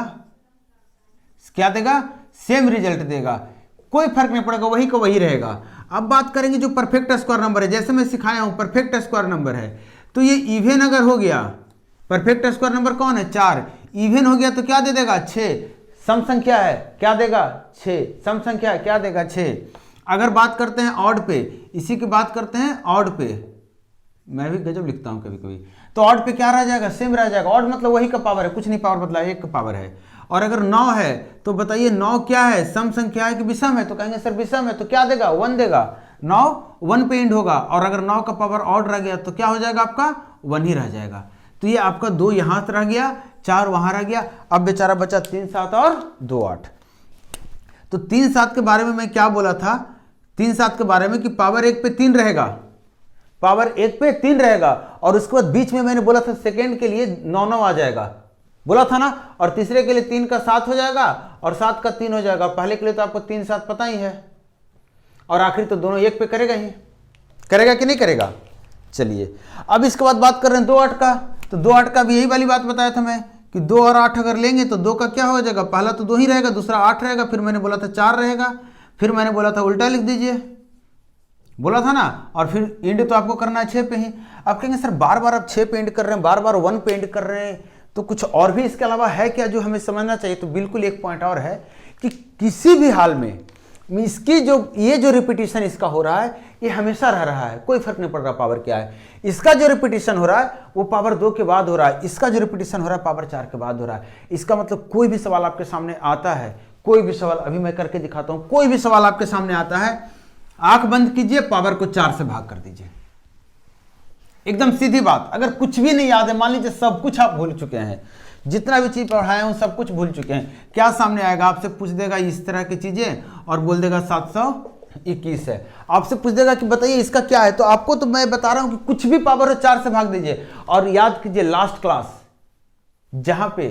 क्या देगा? सेम रिजल्ट देगा, कोई फर्क नहीं पड़ेगा, वही का वही रहेगा। अब बात करेंगे जो परफेक्ट स्क्वायर नंबर है, जैसे मैं सिखाया हूं परफेक्ट स्क्वायर नंबर है, तो ये इवन अगर हो गया, परफेक्ट स्क्वायर नंबर कौन है? 4, इवन हो गया तो क्या दे देगा? 6। सम संख्या है क्या देगा? 6। सम संख्या है क्या देगा? 6। अगर बात करते हैं ऑड पे, इसी की बात करते हैं ऑड पे, मैं भी गजब लिखता हूं कभी कभी, तो ऑड पे क्या रह जाएगा? सेम रह जाएगा। ऑड मतलब वही का पावर है, कुछ नहीं पावर बदला, 1 का पावर है। और अगर 9 है तो बताइए 9 क्या है? सम संख्या है कि विषम है? तो कहेंगे सर विषम है, तो क्या देगा? 1 देगा। 9 1 पे एंड होगा, और अगर 9 का पावर ऑड रह गया तो क्या हो जाएगा आपका? 1 ही रह जाएगा। तो ये आपका 2 यहां रह गया, 4 वहां रह गया। अब बेचारा बचा 3 7 और 2 8। तो 3 7 के बारे में मैं क्या बोला था? 3 7 के बारे में कि पावर 1 पे 3 रहेगा, पावर 1 पे 3 रहेगा, और उसके बाद बीच में मैंने बोला था सेकेंड के लिए 9 9 आ जाएगा, बोला था ना, और तीसरे के लिए 3 का 7 हो जाएगा और 7 का 3 हो जाएगा। पहले के लिए तो आपको 3 7 पता ही है, और आखिरी तो दोनों 1 पे करेगा ही, करेगा कि नहीं करेगा? चलिए अब इसके बाद बात कर रहे हैं 2 8 का। तो 2 8 का भी यही वाली बात बताया था मैं कि 2 और 8 अगर लेंगे तो 2 का क्या हो जाएगा? पहला तो 2 ही रहेगा, दूसरा 8 रहेगा, फिर मैंने बोला था 4 रहेगा, फिर मैंने बोला था उल्टा लिख दीजिए, बोला था ना, और फिर एंड तो आपको करना है 6 पे ही। आप कहेंगे सर बार बार आप 6 पे एंड कर रहे हैं, बार बार 1 पे एंड कर रहे हैं, तो कुछ और भी इसके अलावा है क्या जो हमें समझना चाहिए? तो बिल्कुल एक पॉइंट और है कि किसी भी हाल में इसकी ये जो रिपीटिशन इसका हो रहा है ये हमेशा रह रहा है, कोई फर्क नहीं पड़ रहा पावर क्या है। इसका जो रिपीटिशन हो रहा है वो पावर 2 के बाद हो रहा है, इसका जो रिपीटिशन हो रहा है पावर 4 के बाद हो रहा है। इसका मतलब कोई भी सवाल आपके सामने आता है, कोई भी सवाल, अभी मैं करके दिखाता हूं, कोई भी सवाल आपके सामने आता है, आंख बंद कीजिए, पावर को 4 से भाग कर दीजिए, एकदम सीधी बात। अगर कुछ भी नहीं याद है, मान लीजिए सब कुछ आप भूल चुके हैं, जितना भी चीज पढ़ाया हूं सब कुछ भूल चुके हैं, क्या सामने आएगा? आपसे पूछ देगा इस तरह की चीजें और बोल देगा 721 है। आपसे पूछ देगा कि बताइए इसका क्या है, तो आपको तो मैं बता रहा हूं कि कुछ भी पावर हो 4 से भाग दीजिए। और याद कीजिए लास्ट क्लास जहां पे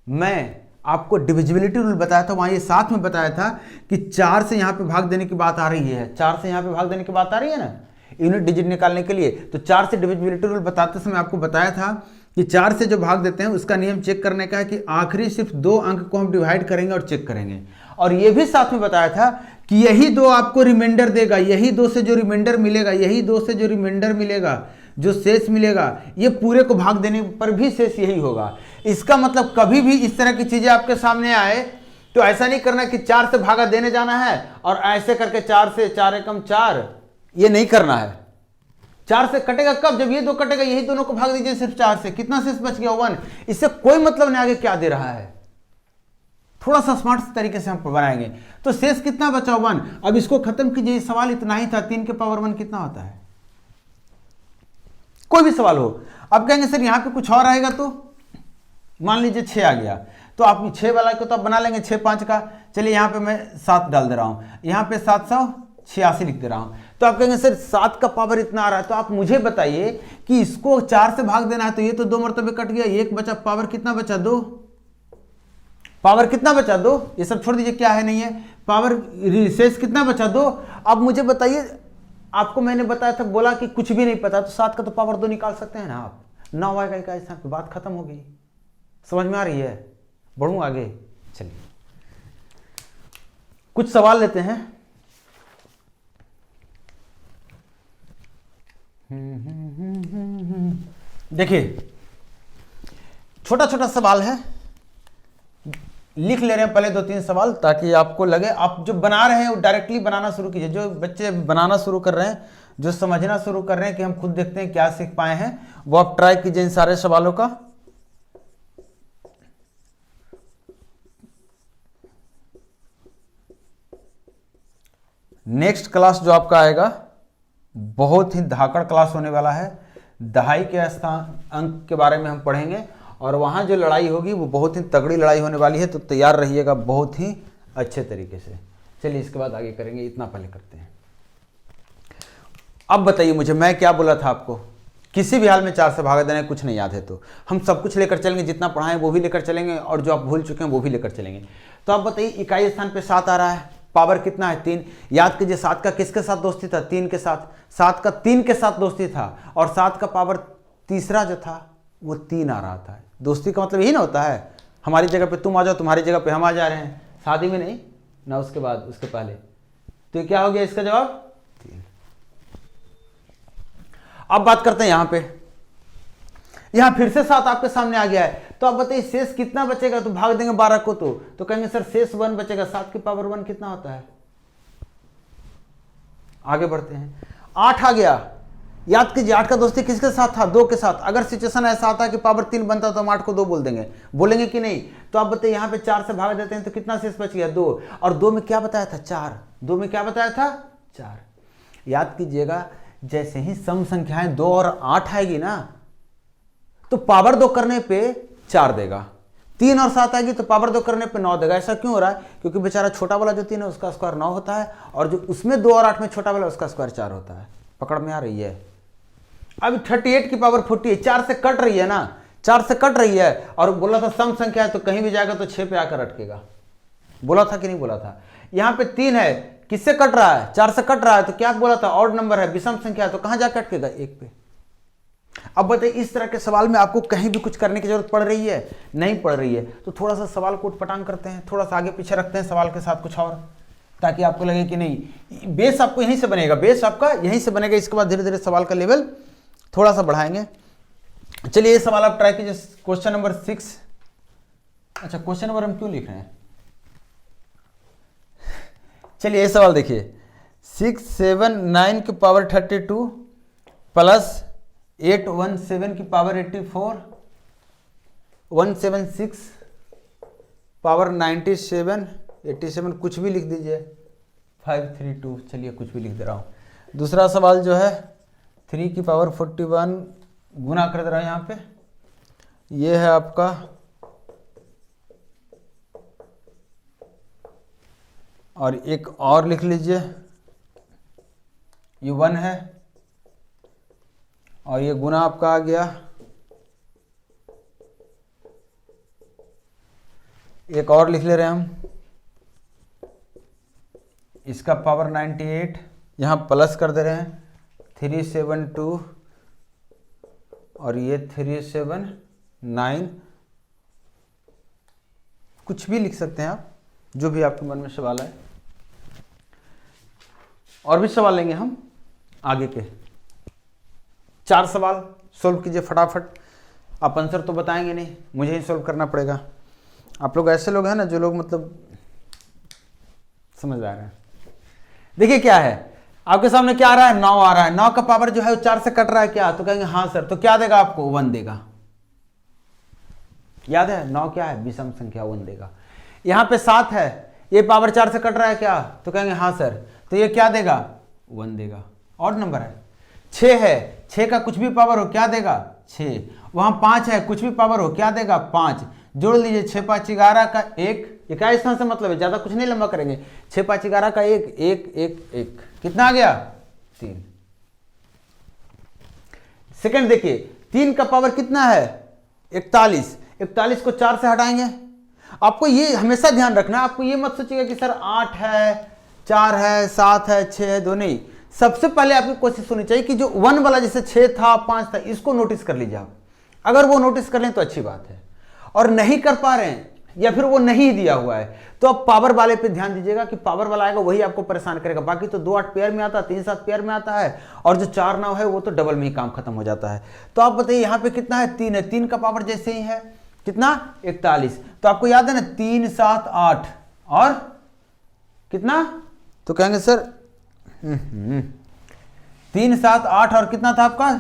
मैं आपको डिविजिबिलिटी रूल बताया था, वहां ये साथ में बताया था कि 4 से यहां पे भाग देने की बात आ रही है, 4 से यहां पे भाग देने की बात आ रही है ना यूनिट डिजिट निकालने के लिए। तो 4 से डिविजिबिलिटी रूल बताते समय आपको बताया था कि 4 से जो भाग देते हैं उसका नियम चेक करने का है कि आखिरी सिर्फ 2 अंक को हम डिवाइड करेंगे और चेक करेंगे। और ये भी साथ में बताया था कि यही 2 आपको रिमाइंडर देगा, यही 2 से जो रिमाइंडर मिलेगा, यही 2 से जो रिमाइंडर मिलेगा, जो शेष मिलेगा, ये पूरे को भाग देने पर भी शेष यही होगा। इसका मतलब कभी भी इस तरह की चीजें आपके सामने आए तो ऐसा नहीं करना कि 4 से भागा देने जाना है और ऐसे करके 4 से 4 एकम 4, ये नहीं करना है। 4 से कटेगा कब? जब ये 2 कटेगा, यही दोनों को भाग दीजिए सिर्फ 4 से, कितना शेष बच गया? 1। इससे कोई मतलब नहीं आगे क्या दे रहा है, थोड़ा सा स्मार्ट तरीके से हम बनाएंगे। तो शेष कितना बचा? 1। अब इसको खत्म कीजिए, सवाल इतना ही था, 3 के पावर 1 कितना होता है? कोई भी सवाल हो। अब कहेंगे सर यहां पे कुछ और आएगा, तो मान लीजिए 6 आ गया, तो आप 6 वाला को तो आप बना लेंगे 6 5 का। चलिए यहां पे मैं 7 डाल दे रहा हूं, यहां पे 786 लिख दे रहा हूं। तो आप कहेंगे सर 7 का पावर इतना आ रहा है, तो आप मुझे बताइए कि इसको 4 से भाग देना है, तो ये तो 2 मरतबे कट गया, 1 बचा, पावर कितना बचा? 2। पावर कितना बचा? 2। ये सब छोड़ दीजिए, क्या है नहीं है, पावर शेष कितना बचा? 2। अब मुझे बताइए, आपको मैंने बताया था, बोला कि कुछ भी नहीं पता, तो 7 का तो पावर 2 निकाल सकते हैं ना आप, 9 आएगा इकाई स्थान पे, बात खत्म हो गई। समझ में आ रही है? बढ़ूं आगे, चलिए कुछ सवाल लेते हैं। देखिए छोटा छोटा सवाल है, लिख ले रहे हैं पहले 2-3 सवाल ताकि आपको लगे आप जो बना रहे हैं वो डायरेक्टली बनाना शुरू कीजिए। जो बच्चे बनाना शुरू कर रहे हैं, जो समझना शुरू कर रहे हैं कि हम खुद देखते हैं क्या सीख पाए हैं, वो आप ट्राई कीजिए इन सारे सवालों का। नेक्स्ट क्लास जो आपका आएगा बहुत ही धाकड़ क्लास होने वाला है। दहाई के स्थान अंक के बारे में हम पढ़ेंगे और वहाँ जो लड़ाई होगी वो बहुत ही तगड़ी लड़ाई होने वाली है, तो तैयार रहिएगा बहुत ही अच्छे तरीके से। चलिए इसके बाद आगे करेंगे, इतना पहले करते हैं। अब बताइए मुझे, मैं क्या बोला था आपको, किसी भी हाल में 4 से भागा देना, कुछ नहीं याद है तो हम सब कुछ लेकर चलेंगे, जितना पढ़ाएं वो भी लेकर चलेंगे और जो आप भूल चुके हैं वो भी लेकर चलेंगे। तो आप बताइए इकाई स्थान पे 7 आ रहा है, पावर कितना है 3। याद कीजिए 7 का किसके साथ दोस्ती था, 3 के साथ। 7 का 3 के साथ दोस्ती था और 7 का पावर तीसरा जो था वो 3 आ रहा था। दोस्ती का मतलब यही ना होता है, हमारी जगह पे तुम आ जाओ, तुम्हारी जगह पे हम आ जा रहे हैं, शादी में नहीं ना, उसके बाद उसके पहले। तो ये क्या हो गया इसका जवाब 3। अब बात करते हैं यहां पे, यहां फिर से 7 आपके सामने आ गया है, तो आप बताइए शेष कितना बचेगा। तो भाग देंगे 12 को, तो कहेंगे सर शेष 1 बचेगा। 7 की पावर 1 कितना होता है। आगे बढ़ते हैं, 8 आ गया। याद कीजिए 8 का दोस्ती किसके साथ था, 2 के साथ। अगर सिचुएशन ऐसा आता कि पावर 3 बनता तो हम 8 को 2 बोल देंगे, बोलेंगे कि नहीं। तो आप बताइए यहाँ पे 4 से भाग देते हैं तो कितना शेष बच गया 2, और 2 में क्या बताया था 4, 2 में क्या बताया था 4। याद कीजिएगा जैसे ही सम संख्याएं 2 और 8 आएगी ना तो पावर 2 करने पे 4 देगा, 3 और 7 आएगी तो पावर 2 करने पे 9 देगा। ऐसा क्यों हो रहा है, क्योंकि बेचारा छोटा वाला जो 3 है उसका स्क्वायर 9 होता है और जो उसमें 2 और 8 में छोटा वाला उसका स्क्वायर 4 होता है। पकड़ में आ रही है। अभी 38 की पावर 40, 4 से कट रही है ना, 4 से कट रही है, और बोला था सम संख्या है तो कहीं भी जाएगा तो 6 पे आकर अटकेगा, बोला था कि नहीं बोला था। यहाँ पे 3 है, किससे कट रहा है 4 से कट रहा है, तो क्या बोला था ऑड नंबर है, विषम संख्या है, तो कहां जाकर अटकेगा 1 पे। अब बताइए इस तरह के सवाल में आपको कहीं भी कुछ करने की जरूरत पड़ रही है, नहीं पड़ रही है, तो थोड़ा सा सवाल को उटपटांग करते हैं, थोड़ा सा आगे पीछे रखते हैं सवाल के साथ कुछ और, ताकि आपको लगे कि नहीं बेस आपको यहीं से बनेगा, बेस आपका यहीं से बनेगा। इसके बाद धीरे धीरे सवाल का लेवल थोड़ा सा बढ़ाएंगे। चलिए ये सवाल आप ट्राई कीजिए, क्वेश्चन नंबर 6। अच्छा क्वेश्चन नंबर हम क्यों लिख रहे हैं, चलिए ये सवाल देखिए, 679 की पावर 32 प्लस 817 की पावर 84, 176 पावर 97, 87 कुछ भी लिख दीजिए, 532, चलिए कुछ भी लिख दे रहा हूं। दूसरा सवाल जो है 3 की पावर 41 गुना कर दे रहा है यहाँ पे, ये है आपका और एक और लिख लीजिए, ये 1 है और ये गुना आपका आ गया, एक और लिख ले रहे हैं हम, इसका पावर 98 यहाँ प्लस कर दे रहे हैं, 372 और ये 379, कुछ भी लिख सकते हैं आप, जो भी आपके मन में सवाल है। और भी सवाल लेंगे हम आगे के, 4 सवाल सोल्व कीजिए फटाफट। आप आंसर तो बताएंगे नहीं, मुझे ही सोल्व करना पड़ेगा। आप लोग ऐसे लोग हैं ना जो लोग मतलब समझ आ रहे हैं। देखिए क्या है आपके सामने, क्या आ रहा है 9 आ रहा है, 9 का पावर जो है वो 4 से कट रहा है क्या, तो कहेंगे हाँ सर, तो क्या देगा आपको 1 देगा। याद है 9 क्या है, विषम संख्या 1 देगा। यहाँ पे 7 है, ये पावर 4 से कट रहा है क्या, तो कहेंगे हाँ सर, तो ये क्या देगा 1 देगा, ऑड नंबर है। 6 है, 6 का कुछ भी पावर हो क्या देगा 6, वहां 5 है, कुछ भी पावर हो क्या देगा 5, जोड़ लीजिए 6 5 11 का 1, इकाई स्थान से मतलब है, ज्यादा कुछ नहीं लंबा करेंगे, 6 5 11 का 1 1 1 1, कितना आ गया 3। सेकंड देखिए 3 का पावर कितना है 41, 41 को 4 से हटाएंगे। आपको ये हमेशा ध्यान रखना, आपको ये मत सोचिएगा कि सर 8 है 4 है 7 है 6 है 2, नहीं। सबसे पहले आपकी कोशिश होनी चाहिए कि जो 1 वाला जैसे 6 था 5 था, इसको नोटिस कर लीजिए आप। अगर वो नोटिस कर लें तो अच्छी बात है, और नहीं कर पा रहे हैं या फिर वो नहीं दिया हुआ है। तो अब पावर वाले पे ध्यान दीजिएगा कि पावर वाला आएगा वही आपको परेशान करेगा। बाकी तो 2 8 पेयर में आता है, 3 7 पेयर में आता है, और जो 4 9 है वो तो डबल में ही काम खत्म हो जाता है। तो आप बताइए यहाँ पे कितना है, 3 है, 3 का पावर जैसे ही है कितना 41। तो आपको याद है ना 3 7 8 और कितना, तो कहेंगे सर 3 7 8 और कितना था आपका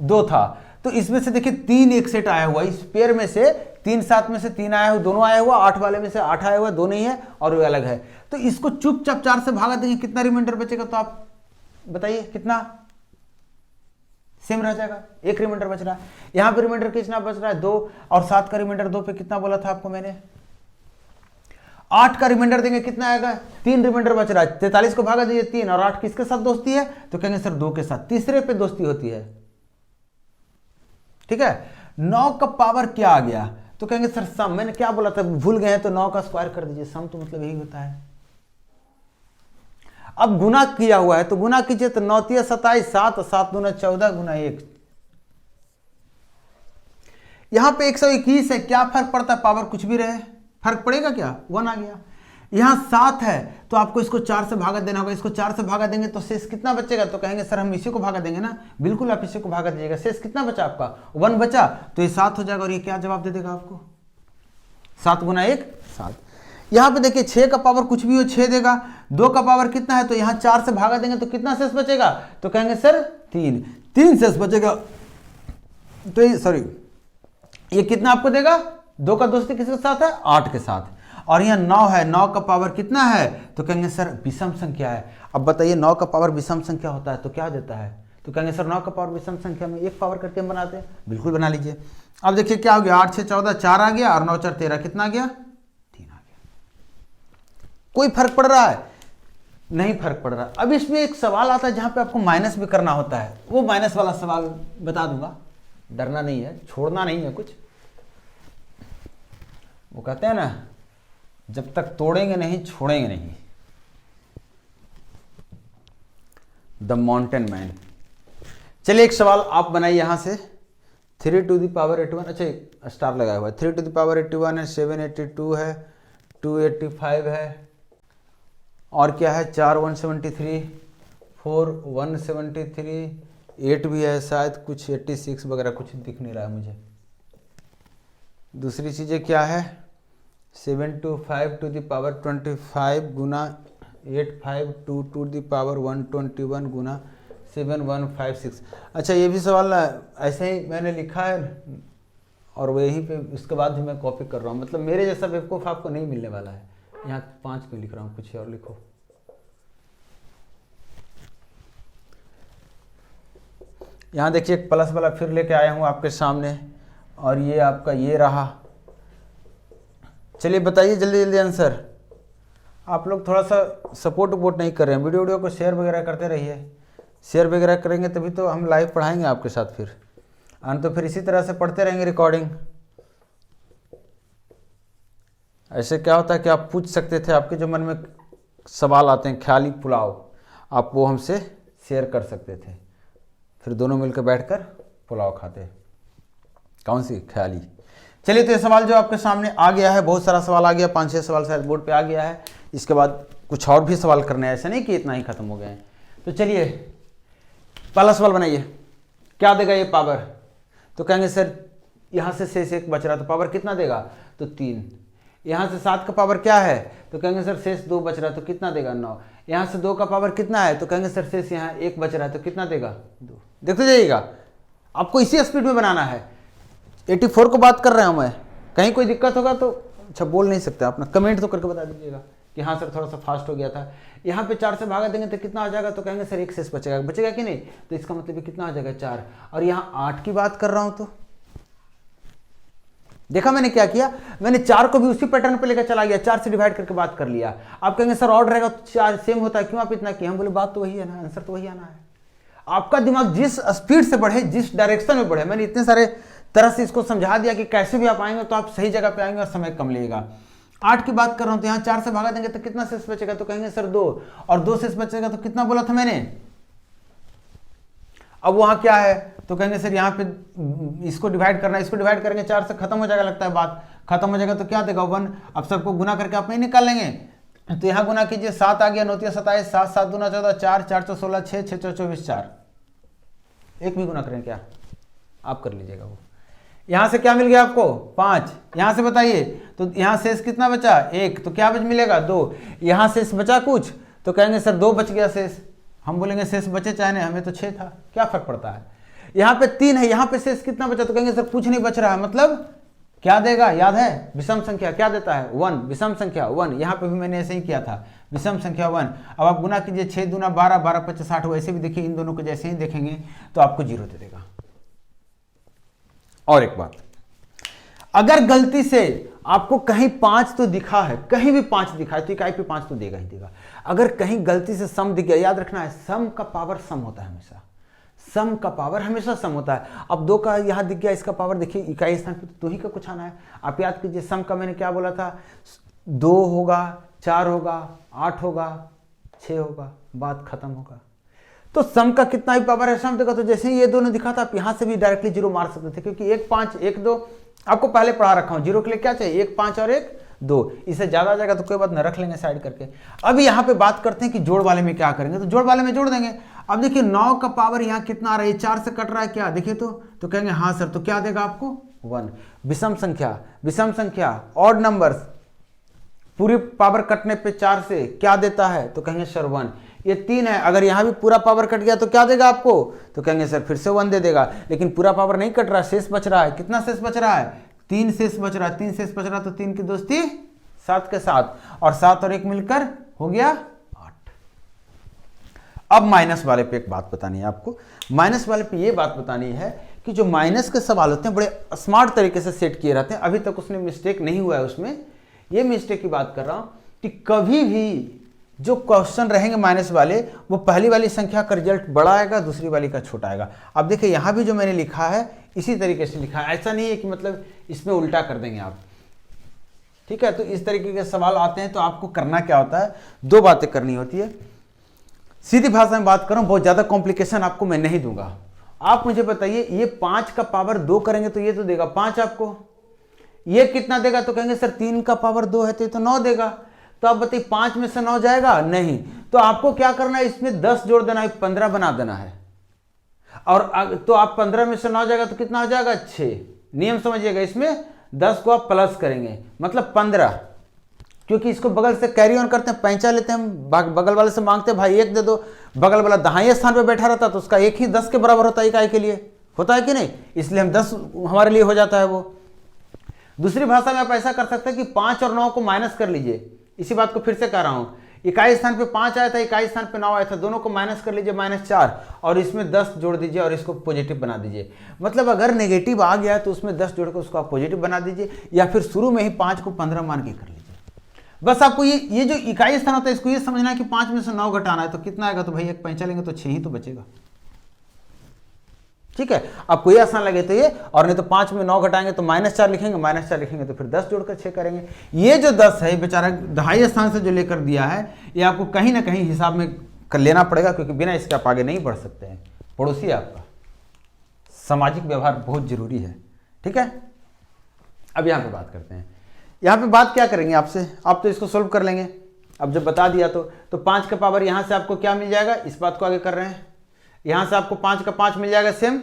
2 था। तो इसमें से देखिए 3 एक सेट आया हुआ, इस पेयर में से 3 7 में से 3 आया हुआ, दोनों आया हुआ, 8 वाले में से 8 आया हुआ, दो नहीं है और वे अलग है। तो इसको चुपचाप 4 से भागा देंगे, कितना रिमाइंडर बचेगा, तो आप बताइए कितना, सेम रह जाएगा, 1 रिमाइंडर बच रहा है। यहां पे रिमाइंडर कितना बच रहा है 2, और 7 का रिमाइंडर 2 पे कितना बोला था आपको मैंने, 8 का रिमाइंडर देंगे कितना आएगा, 3 रिमाइंडर बच रहा है। 43 को भागा दीजिए 3, और 8 किसके साथ दोस्ती है, तो कहेंगे सर 2 के साथ, तीसरे पे दोस्ती होती है। ठीक है, 9 का पावर क्या आ गया, तो कहेंगे सर सम, मैंने क्या बोला था भूल गए हैं, तो 9 का स्क्वायर कर दीजिए, सम तो मतलब यही होता है। अब गुना किया हुआ है तो गुना कीजिए, तो 9 3 27, 7 7 दूना 14 गुना 1, यहां पे 121 है, क्या फर्क पड़ता है, पावर कुछ भी रहे फर्क पड़ेगा क्या, 1 आ गया। यहां 7 है तो आपको इसको 4 से भागा देना होगा, इसको 4 से भागा देंगे तो शेष कितना बचेगा, तो कहेंगे सर हम इसी को भागा देंगे ना, बिल्कुल आप इसी को भागा दीजिएगा, शेष कितना बचा आपका 1 बचा, तो ये 7 हो जाएगा, और ये क्या जवाब दे देगा आपको 7 गुना 1 7। यहां पे देखिए 6 का पावर कुछ भी हो 6 देगा, 2 का पावर कितना है, तो यहां 4 से भागा देंगे तो कितना शेष बचेगा, तो कहेंगे सर 3 शेष बचेगा। तो ये सॉरी ये कितना आपको देगा, 2 का दोस्ती किसके साथ है 8 के साथ, और यहाँ 9 है, 9 का पावर कितना है, तो कहेंगे सर विषम संख्या है। अब बताइए 9 का पावर विषम संख्या होता है तो क्या देता है, तो कहेंगे सर 9 का पावर विषम संख्या में 1 पावर करके हम बनाते हैं, बिल्कुल बना लीजिए। अब देखिए क्या हो गया, 8 6 14 4 आ गया, और 9 4 13 कितना आ गया 3 आ गया। कोई फर्क पड़ रहा है, नहीं फर्क पड़ रहा। अब इसमें एक सवाल आता है जहां पे आपको माइनस भी करना होता है, वो माइनस वाला सवाल बता दूंगा, डरना नहीं है, छोड़ना नहीं है कुछ। वो कहते हैं ना जब तक तोड़ेंगे नहीं छोड़ेंगे नहीं, द माउंटेन मैन। चलिए एक सवाल आप बनाइए यहां से, 3 टू द पावर 81, अच्छा स्टार लगाया हुआ है, 3 टू द पावर 81 है, 782 है, 285 है, और क्या है 4 173, 4 173, 8 भी है शायद, कुछ 86 वगैरह कुछ दिख नहीं रहा है मुझे। दूसरी चीज़ें क्या है, 725 टू द पावर 25 गुना 852 टू द पावर 121 गुना 7156। अच्छा ये भी सवाल ऐसे ही मैंने लिखा है, और वही पे इसके बाद भी मैं कॉपी कर रहा हूँ, मतलब मेरे जैसा बेवकूफ़ आपको नहीं मिलने वाला है। यहाँ 5 में लिख रहा हूँ, कुछ और लिखो। यहाँ देखिए एक प्लस वाला फिर लेके आया हूँ आपके सामने, और ये आपका ये रहा। चलिए बताइए जल्दी जल्दी आंसर। आप लोग थोड़ा सा सपोर्ट वपोर्ट नहीं कर रहे हैं, वीडियो को शेयर वगैरह करते रहिए, शेयर वगैरह करेंगे तभी तो हम लाइव पढ़ाएंगे आपके साथ फिर, तो फिर इसी तरह से पढ़ते रहेंगे रिकॉर्डिंग। ऐसे क्या होता है कि आप पूछ सकते थे, आपके जो मन में सवाल आते हैं, ख्याली पुलाव, आप वो हमसे शेयर कर सकते थे, फिर दोनों मिलकर बैठकर पुलाव खाते। कौन सी ख्याली। चलिए तो ये सवाल जो आपके सामने आ गया है, बहुत सारा सवाल आ गया, 5-6 सवाल शायद बोर्ड पे आ गया है। इसके बाद कुछ और भी सवाल करने हैं, ऐसा नहीं कि इतना ही खत्म हो गए हैं। तो चलिए पहला सवाल बनाइए, क्या देगा ये पावर, तो कहेंगे सर यहाँ से शेष 1 बच रहा, तो पावर कितना देगा, तो 3। यहाँ से 7 का पावर क्या है, तो कहेंगे सर शेष 2 बच रहा है, तो कितना देगा 9। यहाँ से 2 का पावर कितना है, तो कहेंगे सर शेष यहाँ 1 बच रहा है, तो कितना देगा 2। देखते जाइएगा, आपको इसी स्पीड में बनाना है। 84 को बात कर रहा हूँ मैं, कहीं कोई दिक्कत होगा तो अच्छा बोल नहीं सकते, अपना कमेंट तो करके बता दीजिएगा कि हाँ सर थोड़ा सा फास्ट हो गया था। यहाँ पे 4 से भागा देंगे तो कितना आ जाएगा, तो कहेंगे सर 1 शेष बचेगा कि नहीं, तो इसका मतलब कितना आ जाएगा 4। और यहाँ 8 की बात कर रहा हूँ, तो देखा मैंने क्या किया, मैंने 4 को भी उसी पैटर्न पे लेकर चला गया, 4 से डिवाइड करके बात कर लिया। आप कहेंगे सर ऑड रहेगा तो 4 सेम होता है, क्यों आप इतना किए, हम बोले बात तो वही है ना, आंसर तो वही आना है। आपका दिमाग जिस स्पीड से बढ़े, जिस डायरेक्शन में बढ़े, मैंने इतने सारे तरह से इसको समझा दिया कि कैसे भी आप आएंगे तो आप सही जगह पे आएंगे और समय कम लगेगा। 8 की बात कर रहा हूं, तो यहाँ 4 से भागा देंगे तो कितना शेष बचेगा, तो कहेंगे सर 2, और 2 शेष बचेगा तो कितना बोला था मैंने। अब वहां क्या है, तो कहेंगे सर यहाँ पे इसको डिवाइड करना, इसको डिवाइड करेंगे 4 से खत्म हो जाएगा लगता है बात, खत्म हो जाएगा तो क्या देगा 1। अब सबको गुना करके आप नहीं निकाल लेंगे, तो यहाँ गुना कीजिए, 7 आ गया, 9 × 27, 7 7 दूना 14, 4 4 4 16, 6 6 4 24, 4। एक भी गुना करें क्या, आप कर लीजिएगा वो। यहाँ से क्या मिल गया आपको 5, यहाँ से बताइए तो यहाँ शेष कितना बचा 1, तो क्या बच मिलेगा 2। यहाँ शेष बचा कुछ तो कहेंगे सर 2 बच गया शेष, हम बोलेंगे शेष बचे चाहे नहीं, हमें तो 6 था, क्या फर्क पड़ता है। यहाँ पे 3 है, यहाँ पे शेष कितना बचा, तो कहेंगे सर कुछ नहीं बच रहा है, मतलब क्या देगा, याद है विषम संख्या क्या देता है 1, विषम संख्या 1। यहाँ पे भी मैंने ऐसे ही किया था, विषम संख्या 1। अब आप गुना कीजिए, 6 दूना 12, 12 × 5 = 60, वैसे भी देखिए इन दोनों को जैसे ही देखेंगे तो आपको 0 दे देगा। और एक बात, अगर गलती से आपको कहीं 5 तो दिखा है, कहीं भी 5 दिखा है तो इकाई पे 5 तो देगा ही देगा। अगर कहीं गलती से सम दिख गया, याद रखना है सम का पावर सम होता है हमेशा, सम का पावर हमेशा सम होता है। अब 2 का यहाँ दिख गया, इसका पावर देखिए इकाई स्थान पे तो 2 ही का कुछ आना है। आप याद कीजिए सम का मैंने क्या बोला था, 2 होगा, 4 होगा, 8 होगा, 6 होगा, बात खत्म होगा। तो सम का कितना भी पावर है सम देगा, तो जैसे ही ये दोनों दिखा था आप यहाँ से भी डायरेक्टली 0 मार सकते थे, क्योंकि 1 5 1 2 आपको पहले पढ़ा रखा हूँ। 0 के लिए क्या चाहिए 1 5 और 1 2, इससे ज्यादा आ जाएगा तो कोई बात न, रख लेंगे साइड करके। अब यहाँ पे बात करते हैं कि जोड़ वाले में क्या करेंगे, तो जोड़ वाले में जोड़ देंगे। अब देखिए 9 का पावर यहाँ कितना आ रहा है, 4 से कट रहा है क्या, देखिए तो कहेंगे हाँ सर, तो क्या देगा आपको 1। विषम संख्या ऑड नंबर्स पूरी पावर कटने पे 4 से क्या देता है, तो कहेंगे सर 1। ये 3 है, अगर यहाँ भी पूरा पावर कट गया तो क्या देगा आपको, तो कहेंगे सर फिर से 1 दे देगा। लेकिन पूरा पावर नहीं कट रहा, शेष बच रहा है, कितना शेष बच रहा है 3 शेष बच रहा है, 3 शेष बच रहा है, तो 3 की दोस्ती 7 के 7, और 7 और 1 मिलकर हो गया 8। अब माइनस वाले पे एक बात बतानी है आपको, माइनस वाले पे ये बात बतानी है कि जो माइनस के सवाल होते हैं बड़े स्मार्ट तरीके से सेट किए रहते हैं, अभी तक उसने मिस्टेक नहीं हुआ है उसमें। ये मिस्टेक की बात कर रहा हूं कि कभी भी जो क्वेश्चन रहेंगे माइनस वाले, वो पहली वाली संख्या का रिजल्ट बड़ा आएगा, दूसरी वाली का छोटा आएगा। अब देखिए यहाँ भी जो मैंने लिखा है इसी तरीके से लिखा है, ऐसा नहीं है कि मतलब इसमें उल्टा कर देंगे आप, ठीक है। तो इस तरीके के सवाल आते हैं तो आपको करना क्या होता है, 2 बातें करनी होती है। सीधी भाषा में बात करूं, बहुत ज्यादा कॉम्प्लिकेशन आपको मैं नहीं दूंगा। आप मुझे बताइए ये 5 का पावर 2 करेंगे तो ये तो देगा 5 आपको, ये कितना देगा, तो कहेंगे सर 3 का पावर 2 है तो ये तो 9 देगा। तो आप बताइए 5 में से 9 जाएगा नहीं, तो आपको क्या करना है, इसमें 10 जोड़ देना है, 15 बना देना है। और तो आप 15 में से 9 जाएगा तो कितना हो जाएगा 6। नियम समझिएगा, इसमें 10 को आप प्लस करेंगे मतलब 15, क्योंकि इसको बगल से कैरी ऑन करते हैं, पैंचा लेते हैं, बगल वाले से मांगते हैं भाई 1 दे दो, बगल वाला दाहिने स्थान पे बैठा रहता तो उसका 1 ही 10 के बराबर होता है इकाई के लिए, होता है कि नहीं, इसलिए हम 10 हमारे लिए हो जाता है वो। दूसरी भाषा में आप ऐसा कर सकते हैं कि 5 और 9 को माइनस कर लीजिए, इसी बात को फिर से कह रहा हूं, इकाई स्थान पे 5 आया था, इकाई स्थान पे 9 आया था, दोनों को माइनस कर लीजिए -4 और इसमें 10 जोड़ दीजिए और इसको पॉजिटिव बना दीजिए। मतलब अगर नेगेटिव आ गया तो उसमें 10 जोड़ कर उसको आप पॉजिटिव बना दीजिए, या फिर शुरू में ही 5 को 15 मान के कर लीजिए। बस आपको ये जो इकाई स्थान होता है इसको ये समझना है कि 5 में से 9 घटाना है, तो कितना आएगा, तो भाई एक पैंचा लेंगे तो 6 ही तो बचेगा, ठीक है। आपको ये आसान लगे तो ये, और नहीं तो 5 में 9 घटाएंगे तो -4 लिखेंगे, -4 लिखेंगे तो फिर 10 जोड़कर 6 करेंगे। ये जो 10 है बेचारा दहाई स्थान से जो लेकर दिया है, ये आपको कहीं ना कहीं हिसाब में कर लेना पड़ेगा, क्योंकि बिना इसके आप आगे नहीं बढ़ सकते हैं। पड़ोसी आपका सामाजिक व्यवहार बहुत जरूरी है, ठीक है। अब यहाँ पे बात करते हैं, यहाँ पे बात क्या करेंगे आपसे, आप तो इसको सोल्व कर लेंगे। अब जब बता दिया तो 5 का पावर यहाँ से आपको क्या मिल जाएगा, इस बात को आगे कर रहे हैं, यहाँ से आपको 5 का 5 मिल जाएगा सेम।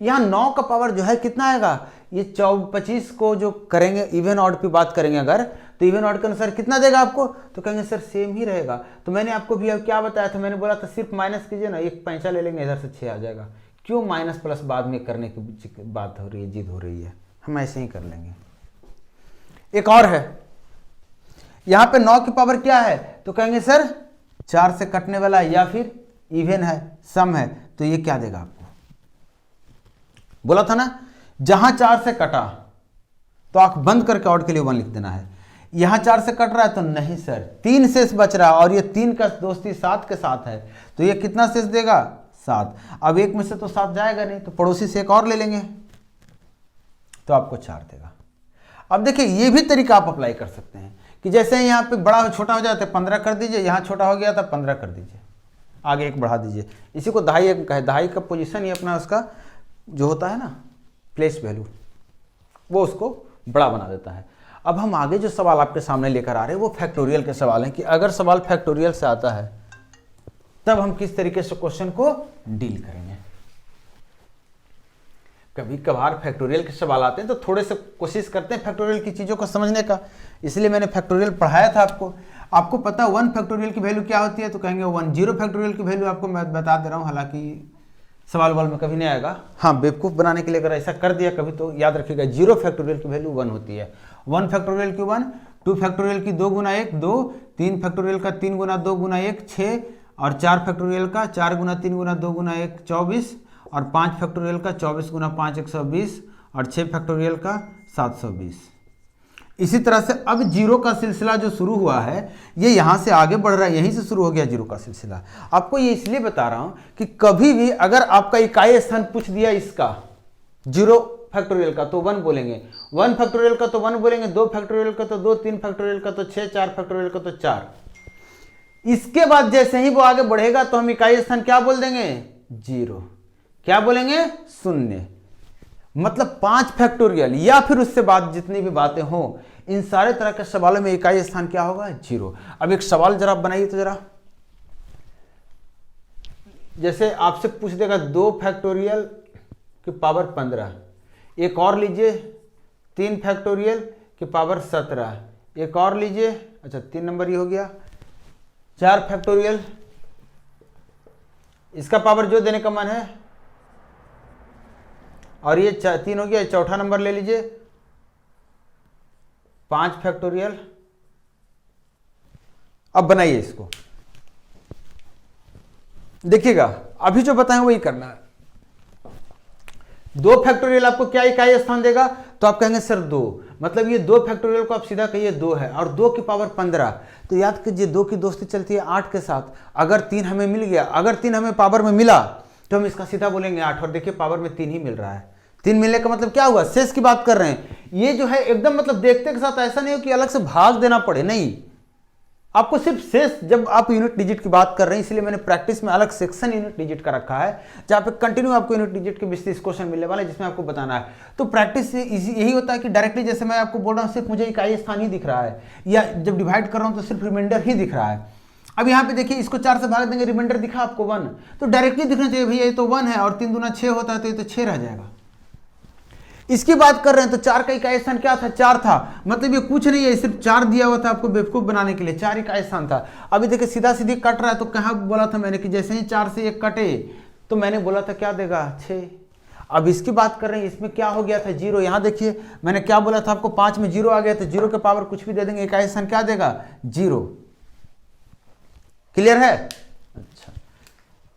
यहाँ 9 का पावर जो है कितना आएगा, ये 25 को जो करेंगे इवन ऑड की बात करेंगे अगर, तो इवन ऑड के अनुसार कितना देगा आपको, तो कहेंगे सर सेम ही रहेगा। तो मैंने आपको भी अब क्या बताया था, मैंने बोला था सिर्फ माइनस कीजिए ना, एक पैंचा ले लेंगे, इधर से 6 आ जाएगा। क्यों माइनस प्लस बाद में करने की बात हो रही है, जिद हो रही है, हम ऐसे ही कर लेंगे। एक और है, यहाँ पे 9 की पावर क्या है, तो कहेंगे सर 4 से कटने वाला या फिर इवन है, सम है, तो ये क्या देगा आपको, बोला था ना जहां 4 से कटा तो आंख बंद करके ऑड के लिए 1 लिख देना है। यहां 4 से कट रहा है तो नहीं सर 3 शेष बच रहा है, और ये 3 का दोस्ती 7 के साथ है, तो ये कितना शेष देगा 7। अब 1 में से तो 7 जाएगा नहीं, तो पड़ोसी से एक और ले लेंगे तो आपको 4 देगा। अब देखिए ये भी तरीका आप अप्लाई कर सकते हैं कि जैसे यहाँ पे बड़ा छोटा हो जाता है 15 कर दीजिए, यहाँ छोटा हो गया था 15 कर दीजिए, आगे 1 बढ़ा दीजिए। इसी को दहाई कहे, दहाई का पोजीशन ही अपना उसका जो होता है ना प्लेस वैल्यू, वो उसको बड़ा बना देता है। अब हम आगे जो सवाल आपके सामने लेकर आ रहे हैं वो फैक्टोरियल के सवाल हैं कि अगर सवाल फैक्टोरियल से आता है तब हम किस तरीके से क्वेश्चन को डील करेंगे। कभी कभार फैक्टोरियल के सवाल आते हैं तो थोड़े से कोशिश करते हैं फैक्टोरियल की चीज़ों को समझने का, इसलिए मैंने फैक्टोरियल पढ़ाया था आपको पता 1 फैक्टोरियल की वैल्यू क्या होती है, तो कहेंगे 1। 0 फैक्टोरियल की वैल्यू आपको मैं बता दे रहा हूँ, हालांकि सवाल वाल में कभी नहीं आएगा। हाँ, बेवकूफ़ बनाने के लिए अगर ऐसा कर दिया कभी तो याद रखिएगा 0 फैक्टोरियल की वैल्यू 1 होती है। 1 फैक्टोरियल की 1, 2 फैक्टोरियल की 2 गुना 1 2, 3 फैक्टोरियल का 3 गुना 2 गुना 1 6, और 4 फैक्टोरियल का 4 गुना 3 गुना 2 गुना 1 24, और 5 फैक्टोरियल का 24 गुना 5 120, और 6 फैक्टोरियल का 720। इसी तरह से अब जीरो का सिलसिला जो शुरू हुआ है ये यहाँ से आगे बढ़ रहा है, यहीं से शुरू हो गया जीरो का सिलसिला। आपको ये इसलिए बता रहा हूँ कि कभी भी अगर आपका इकाई स्थान पूछ दिया इसका 0 फैक्टोरियल का तो 1 बोलेंगे, 1 फैक्टोरियल का तो 1 बोलेंगे, 2 फैक्टोरियल का तो 2, 3 फैक्टोरियल का तो 6, 4 फैक्टोरियल का तो 4। इसके बाद जैसे ही वो आगे बढ़ेगा तो हम इकाई स्थान क्या बोल देंगे 0, क्या बोलेंगे 0। मतलब 5 फैक्टोरियल या फिर उससे बाद जितनी भी बातें हों, इन सारे तरह के सवालों में इकाई स्थान क्या होगा 0। अब एक सवाल जरा बनाइए तो जरा, जैसे आपसे पूछ देगा 2 फैक्टोरियल की पावर 15, एक और लीजिए 3 फैक्टोरियल की पावर 17, एक और लीजिए, अच्छा 3 नंबर ये हो गया, 4 फैक्टोरियल इसका पावर जो देने का मन है, और ये 3 हो गया, चौथा नंबर ले लीजिए 5 फैक्टोरियल। अब बनाइए इसको, देखिएगा अभी जो बताएं वही करना है। 2 फैक्टोरियल आपको क्या इकाई स्थान देगा, तो आप कहेंगे सर 2, मतलब ये 2 फैक्टोरियल को आप सीधा कहिए 2 है, और 2 की पावर 15, तो याद कीजिए 2 की दोस्ती चलती है 8 के साथ। अगर 3 हमें मिल गया, अगर 3 हमें पावर में मिला तो हम इसका सीधा बोलेंगे 8, और देखिए पावर में 3 ही मिल रहा है। 3 मिलने का मतलब क्या हुआ, शेष की बात कर रहे हैं। ये जो है एकदम मतलब देखते के साथ ऐसा नहीं हो कि अलग से भाग देना पड़े, नहीं, आपको सिर्फ शेष, जब आप यूनिट डिजिट की बात कर रहे हैं इसलिए मैंने प्रैक्टिस में अलग सेक्शन यूनिट डिजिट का रखा है जहां पे कंटिन्यू आपको यूनिट डिजिट के 20-30 क्वेश्चन मिलने वाले हैं जिसमें आपको बताना है। तो प्रैक्टिस से यही होता है कि डायरेक्टली जैसे मैं आपको बोल रहा हूँ सिर्फ मुझे इकाई स्थान ही दिख रहा है, या जब डिवाइड कर रहा हूँ तो सिर्फ रिमाइंडर ही दिख रहा है। अब यहाँ पे देखिए इसको 4 से भाग देंगे, रिमाइंडर दिखा आपको 1, तो डायरेक्टली दिखना चाहिए भैया ये तो 1 है, और 3 दूना 6 होता है तो ये तो 6 रह जाएगा। इसकी बात कर रहे हैं तो 4 का इकाई स्थान क्या था, 4 था, मतलब ये कुछ नहीं है, सिर्फ 4 दिया हुआ था आपको बेवकूफ बनाने के लिए, 4 इकाई स्थान था। अभी देखिए सीधा सीधी कट रहा है, तो कहाँ बोला था मैंने कि जैसे ही 4 से 1 कटे तो मैंने बोला था क्या देगा 6। अब इसकी बात कर रहे हैं, इसमें क्या हो गया था 0, यहाँ देखिए मैंने क्या बोला था आपको 5 में 0 आ गया, तो 0 के पावर कुछ भी दे देंगे, इकाई स्थान क्या देगा 0। क्लियर है? अच्छा,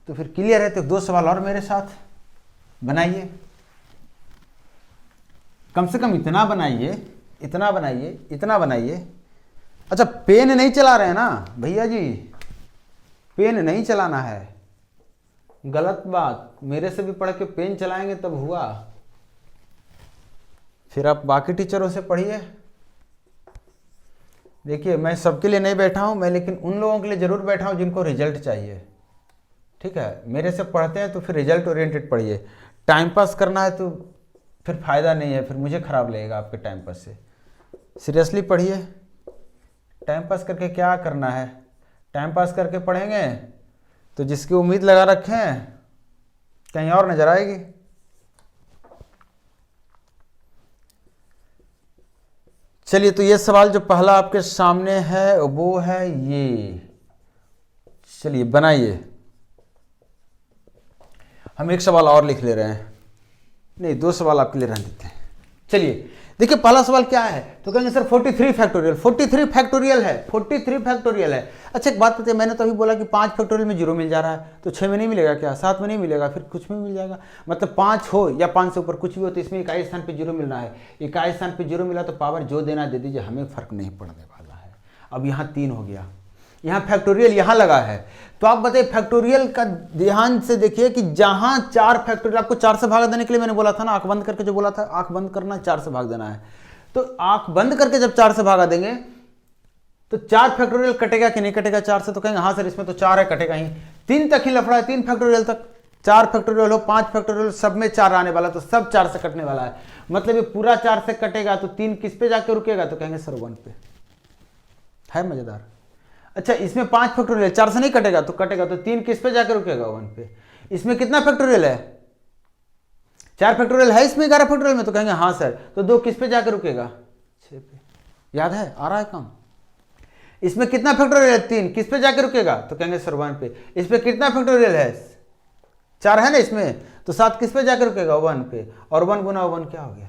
तो फिर क्लियर है तो 2 सवाल और मेरे साथ बनाइए, कम से कम इतना बनाइए, इतना बनाइए, इतना बनाइए। अच्छा, पेन नहीं चला रहे हैं ना भैया जी, पेन नहीं चलाना है, गलत बात, मेरे से भी पढ़ के पेन चलाएंगे तब हुआ, फिर आप बाकी टीचरों से पढ़िए। देखिए मैं सबके लिए नहीं बैठा हूं मैं, लेकिन उन लोगों के लिए जरूर बैठा हूं जिनको रिजल्ट चाहिए, ठीक है। मेरे से पढ़ते हैं तो फिर रिजल्ट ओरिएंटेड पढ़िए, टाइम पास करना है तो फिर फायदा नहीं है, फिर मुझे खराब लगेगा आपके टाइम पास से। सीरियसली पढ़िए, टाइम पास करके क्या करना है, टाइम पास करके पढ़ेंगे तो जिसकी उम्मीद लगा रखे हैं कहीं और नजर आएगी। चलिए, तो ये सवाल जो पहला आपके सामने है वो है ये, चलिए बनाइए। हम एक सवाल और लिख ले रहे हैं, नहीं 2 सवाल आपके लिए रहने देते हैं। चलिए देखिए पहला सवाल क्या है, तो कहेंगे सर 43 फैक्टोरियल, 43 फैक्टोरियल है, 43 फैक्टोरियल है। अच्छा एक बात बताइए, मैंने तो अभी बोला कि 5 फैक्टोरियल में 0 मिल जा रहा है, तो 6 में नहीं मिलेगा क्या, 7 में नहीं मिलेगा, फिर कुछ में मिल जाएगा। मतलब 5 हो या 5 से ऊपर कुछ भी हो तो इसमें इकाई स्थान पे 0 मिल रहा है, इकाई स्थान पे 0 मिला तो पावर जो देना दे दीजिए, हमें फर्क नहीं पड़ने वाला है। अब यहाँ 3 हो गया, यहाँ फैक्टोरियल यहाँ लगा है, तो आप बताइए फैक्टोरियल का ध्यान से देखिए कि जहां 4 फैक्टोरियल, आपको 4 से भाग देने के लिए मैंने बोला था ना, आंख बंद करके जो बोला था, आंख बंद करना 4 से भाग देना है, तो आंख बंद करके जब 4 से भागा देंगे तो 4 फैक्टोरियल कटेगा कि नहीं कटेगा 4 से, तो कहेंगे हाँ सर इसमें तो 4 है, कटेगा ही, 3 तक ही लफड़ा है, 3 फैक्टोरियल तक, 4 फैक्टोरियल हो, 5 फैक्टोरियल, सब में 4 आने वाला, तो सब 4 से कटने वाला है। मतलब ये पूरा 4 से कटेगा तो 3 किस पे जाके रुकेगा, तो कहेंगे सर 1 पे। है मजेदार। अच्छा इसमें 5 फैक्टोरियल 4 से नहीं कटेगा, तो कटेगा तो 3 किस पे जाके रुकेगा, 1 पे। इसमें कितना फैक्टोरियल है, 4 फैक्टोरियल है इसमें 11 फैक्टोरियल में, तो कहेंगे हाँ सर, तो 2 किस पे जाके रुकेगा, 6 पे। याद है, आ रहा है काम। इसमें कितना फैक्टोरियल है, 3 किस पे जाके रुकेगा, तो कहेंगे सर 1 पे। इस पे कितना फैक्टोरियल है, 4 है ना इसमें, तो 7 किस पे जाकर रुकेगा, 1 पे। और 1 गुना 1 क्या हो गया,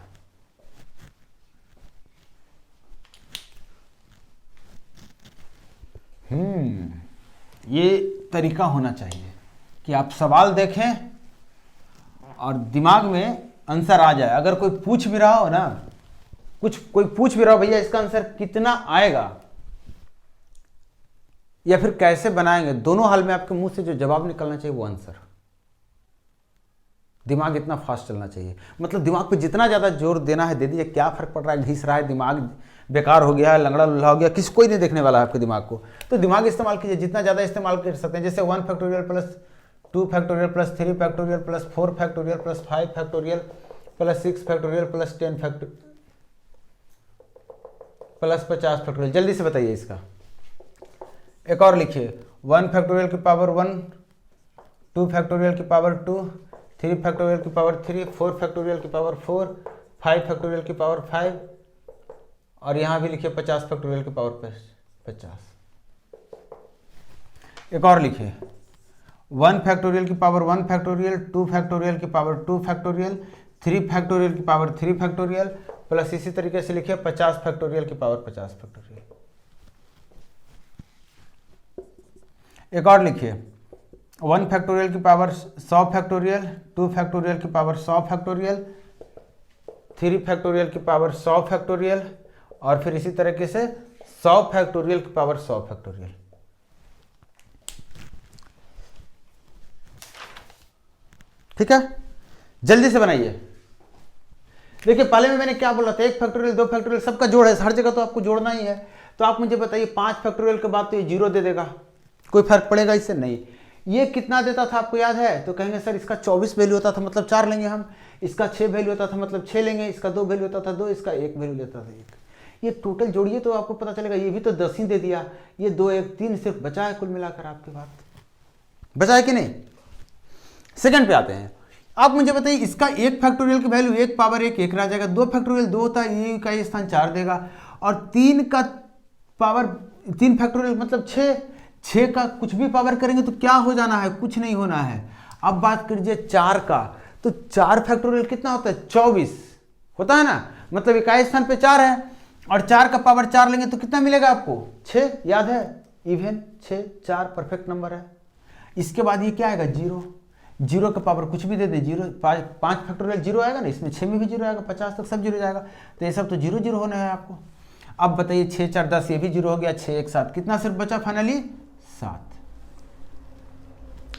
ये तरीका होना चाहिए कि आप सवाल देखें और दिमाग में आंसर आ जाए। अगर कोई पूछ भी रहा हो ना, कोई पूछ भी रहा हो भैया इसका आंसर कितना आएगा या फिर कैसे बनाएंगे, दोनों हाल में आपके मुंह से जो जवाब निकलना चाहिए वो आंसर। दिमाग इतना फास्ट चलना चाहिए, मतलब दिमाग पे जितना ज़्यादा जोर देना है दे दीजिए, क्या फर्क पड़ रहा है, घिस रहा है दिमाग, बेकार हो गया है, लंगड़ा लुल्हा हो गया, किसी कोई नहीं देखने वाला है आपके दिमाग को। तो दिमाग इस्तेमाल कीजिए, जितना ज़्यादा इस्तेमाल कर सकते हैं। जैसे 1 factorial plus 2 factorial plus 3 factorial plus 4 factorial plus 5 factorial plus 6 factorial plus 10 factorial plus 50 factorial. जल्दी से बताइए इसका। एक और लिखिए, 1 फैक्टोरियल की पावर 1, 2 फैक्टोरियल की पावर 2, 3 फैक्टोरियल की पावर 3, 4 फैक्टोरियल की पावर 4, 5 फैक्टोरियल की पावर 5, और यहाँ भी लिखिए 50 फैक्टोरियल की पावर 50। एक और लिखिए, 1 फैक्टोरियल की पावर 1 फैक्टोरियल, 2 फैक्टोरियल की पावर 2 फैक्टोरियल, 3 फैक्टोरियल की पावर 3 फैक्टोरियल, प्लस इसी तरीके से लिखिए 50 फैक्टोरियल की पावर 50 फैक्टोरियल। एक और लिखिए, 1 फैक्टोरियल की पावर 100 फैक्टोरियल, 2 फैक्टोरियल की पावर 100 फैक्टोरियल, 3 फैक्टोरियल की पावर 100 फैक्टोरियल, और फिर इसी तरीके से 100 फैक्टोरियल की पावर 100 फैक्टोरियल। ठीक है, जल्दी से बनाइए। देखिए पहले में मैंने क्या बोला था, 1 फैक्टोरियल 2 फैक्टोरियल सबका जोड़ है, हर जगह तो आपको जोड़ना ही है। तो आप मुझे बताइए 5 फैक्टोरियल के बाद तो ये 0 दे देगा, कोई फर्क पड़ेगा इससे नहीं। ये कितना देता था आपको याद है, तो कहेंगे सर इसका 24 वैल्यू होता था मतलब 4 लेंगे हम, इसका 6 वैल्यू होता था मतलब 6 लेंगे, इसका 2 वैल्यू होता था 2, इसका 1 वैल्यू लेता था 1। ये टोटल जोड़िए तो आपको पता चलेगा, ये भी तो 10 ही दे दिया, ये 2 1 3 सिर्फ बचा है कुल मिलाकर, आपके बात बचा है कि नहीं। सेकंड पे आते हैं, आप मुझे बताइए इसका 1 फैक्टोरियल की वैल्यू 1 पावर 1 रह जाएगा, 2 फैक्टोरियल 2 होता है, ये का स्थान 4 देगा, और 3 का पावर 3 फैक्टोरियल मतलब 6 का कुछ भी पावर करेंगे तो क्या हो जाना है, कुछ नहीं होना है। अब बात कीजिए 4 का, तो 4 फैक्टोरियल कितना होता है, 24 होता है ना, मतलब इकाई स्थान पे 4 है, और 4 का पावर 4 लेंगे तो कितना मिलेगा आपको, 6। याद है, इवन 6 4 परफेक्ट नंबर है। इसके बाद ये क्या आएगा, 0 का पावर कुछ भी दे दे, 0 5 फैक्टोरियल 0 आएगा ना, इसमें 6 में भी 0 आएगा, 50 तक सब 0 जाएगा, तो ये सब तो 0 0 होना है आपको। अब बताइए 6 4 10, ये भी 0 हो गया, 6 1 7, कितना सिर्फ बचा फाइनली 7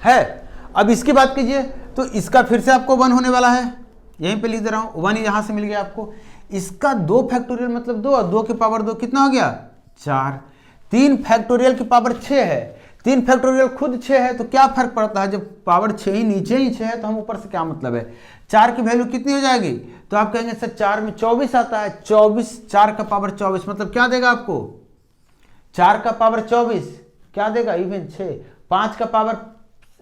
है। अब इसकी बात कीजिए तो इसका फिर से आपको 1 होने वाला है, यहीं पे लिख दे रहा हूं, 1 यहां से मिल गया आपको। इसका 2 फैक्टोरियल मतलब 2, और 2 की पावर 2 कितना हो गया 4। 3 फैक्टोरियल की पावर 6 है, 3 फैक्टोरियल खुद 6 है, तो क्या फर्क पड़ता है, जब पावर 6 ही नीचे ही 6 है तो हम ऊपर से क्या मतलब है। 4 की वैल्यू कितनी हो जाएगी, तो आप कहेंगे सर 4 में 24 आता है, 24 4 का पावर 24 मतलब क्या देगा आपको, 4 का पावर 24 क्या देगा, इवन 6। 5 का पावर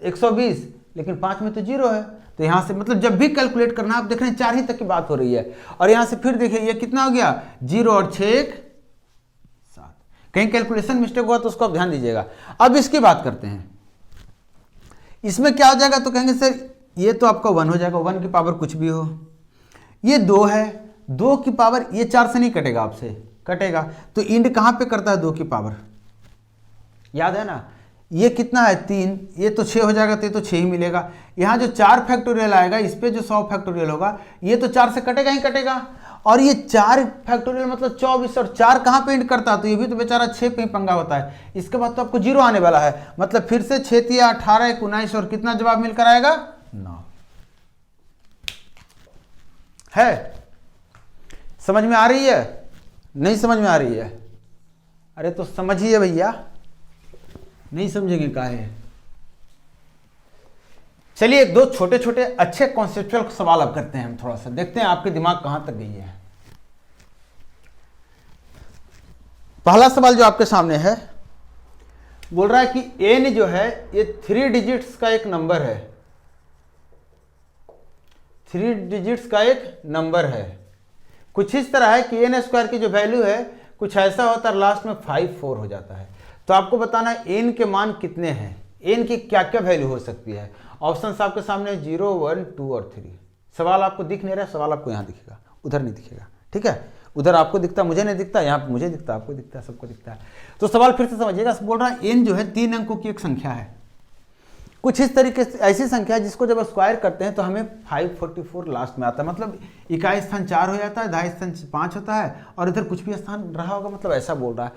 120, लेकिन 5 में तो 0 है, तो यहां से मतलब जब भी कैलकुलेट करना आप देख रहे हैं 4 ही तक की बात हो रही है। और यहां से फिर देखिए ये कितना हो गया, 0 और 6 1 7, कहीं कैलकुलेशन मिस्टेक हुआ तो उसको आप ध्यान दीजिएगा। अब इसकी बात करते हैं, इसमें क्या हो जाएगा, तो कहेंगे सर ये तो आपका 1 हो जाएगा, 1 की पावर कुछ भी हो, ये 2 है, 2 की पावर ये 4 से नहीं कटेगा, आपसे कटेगा, तो इंड कहां पे करता है 2 की पावर, याद है ना, ये कितना है 3, ये तो 6 हो जाएगा, तो ये तो 6 ही मिलेगा। यहाँ जो 4 फैक्टोरियल आएगा इस पे जो 100 फैक्टोरियल होगा, ये तो 4 से कटेगा ही कटेगा, और ये 4 फैक्टोरियल मतलब 24, और 4 कहाँ पे इंड करता है, तो ये भी तो बेचारा 6 पे ही पंगा होता है। इसके बाद तो आपको 0 आने वाला है, मतलब फिर से 6 3 18 19, और कितना जवाब मिलकर आएगा 9 है। समझ में आ रही है, नहीं समझ में आ रही है, अरे तो समझिए भैया, नहीं समझेंगे काहे। चलिए एक दो छोटे छोटे अच्छे कॉन्सेप्चुअल सवाल अब करते हैं हम, थोड़ा सा देखते हैं आपके दिमाग कहां तक गई है। पहला सवाल जो आपके सामने है बोल रहा है कि एन जो है ये 3 डिजिट्स का एक नंबर है, 3 डिजिट्स का एक नंबर है। कुछ इस तरह है कि एन स्क्वायर की जो वैल्यू है कुछ ऐसा होता है, लास्ट में 5 4 हो जाता है। तो आपको बताना है एन के मान कितने हैं, एन की क्या क्या वैल्यू हो सकती है। ऑप्शन आपके सामने 0 1 2 और 3। सवाल आपको दिख नहीं रहा है, सवाल आपको यहाँ दिखेगा, उधर नहीं दिखेगा, ठीक है। उधर आपको दिखता, मुझे नहीं दिखता, यहाँ पे मुझे दिखता, आपको दिखता, सबको दिखता है। तो सवाल फिर से समझिएगा, बोल रहा है एन जो है 3 अंकों की एक संख्या है। कुछ इस तरीके से ऐसी संख्या है जिसको जब स्क्वायर करते हैं तो हमें 544 लास्ट में आता है, मतलब इकाई स्थान 4 हो जाता है, दहाई स्थान 5 होता है और इधर कुछ भी स्थान रहा होगा, मतलब ऐसा बोल रहा है।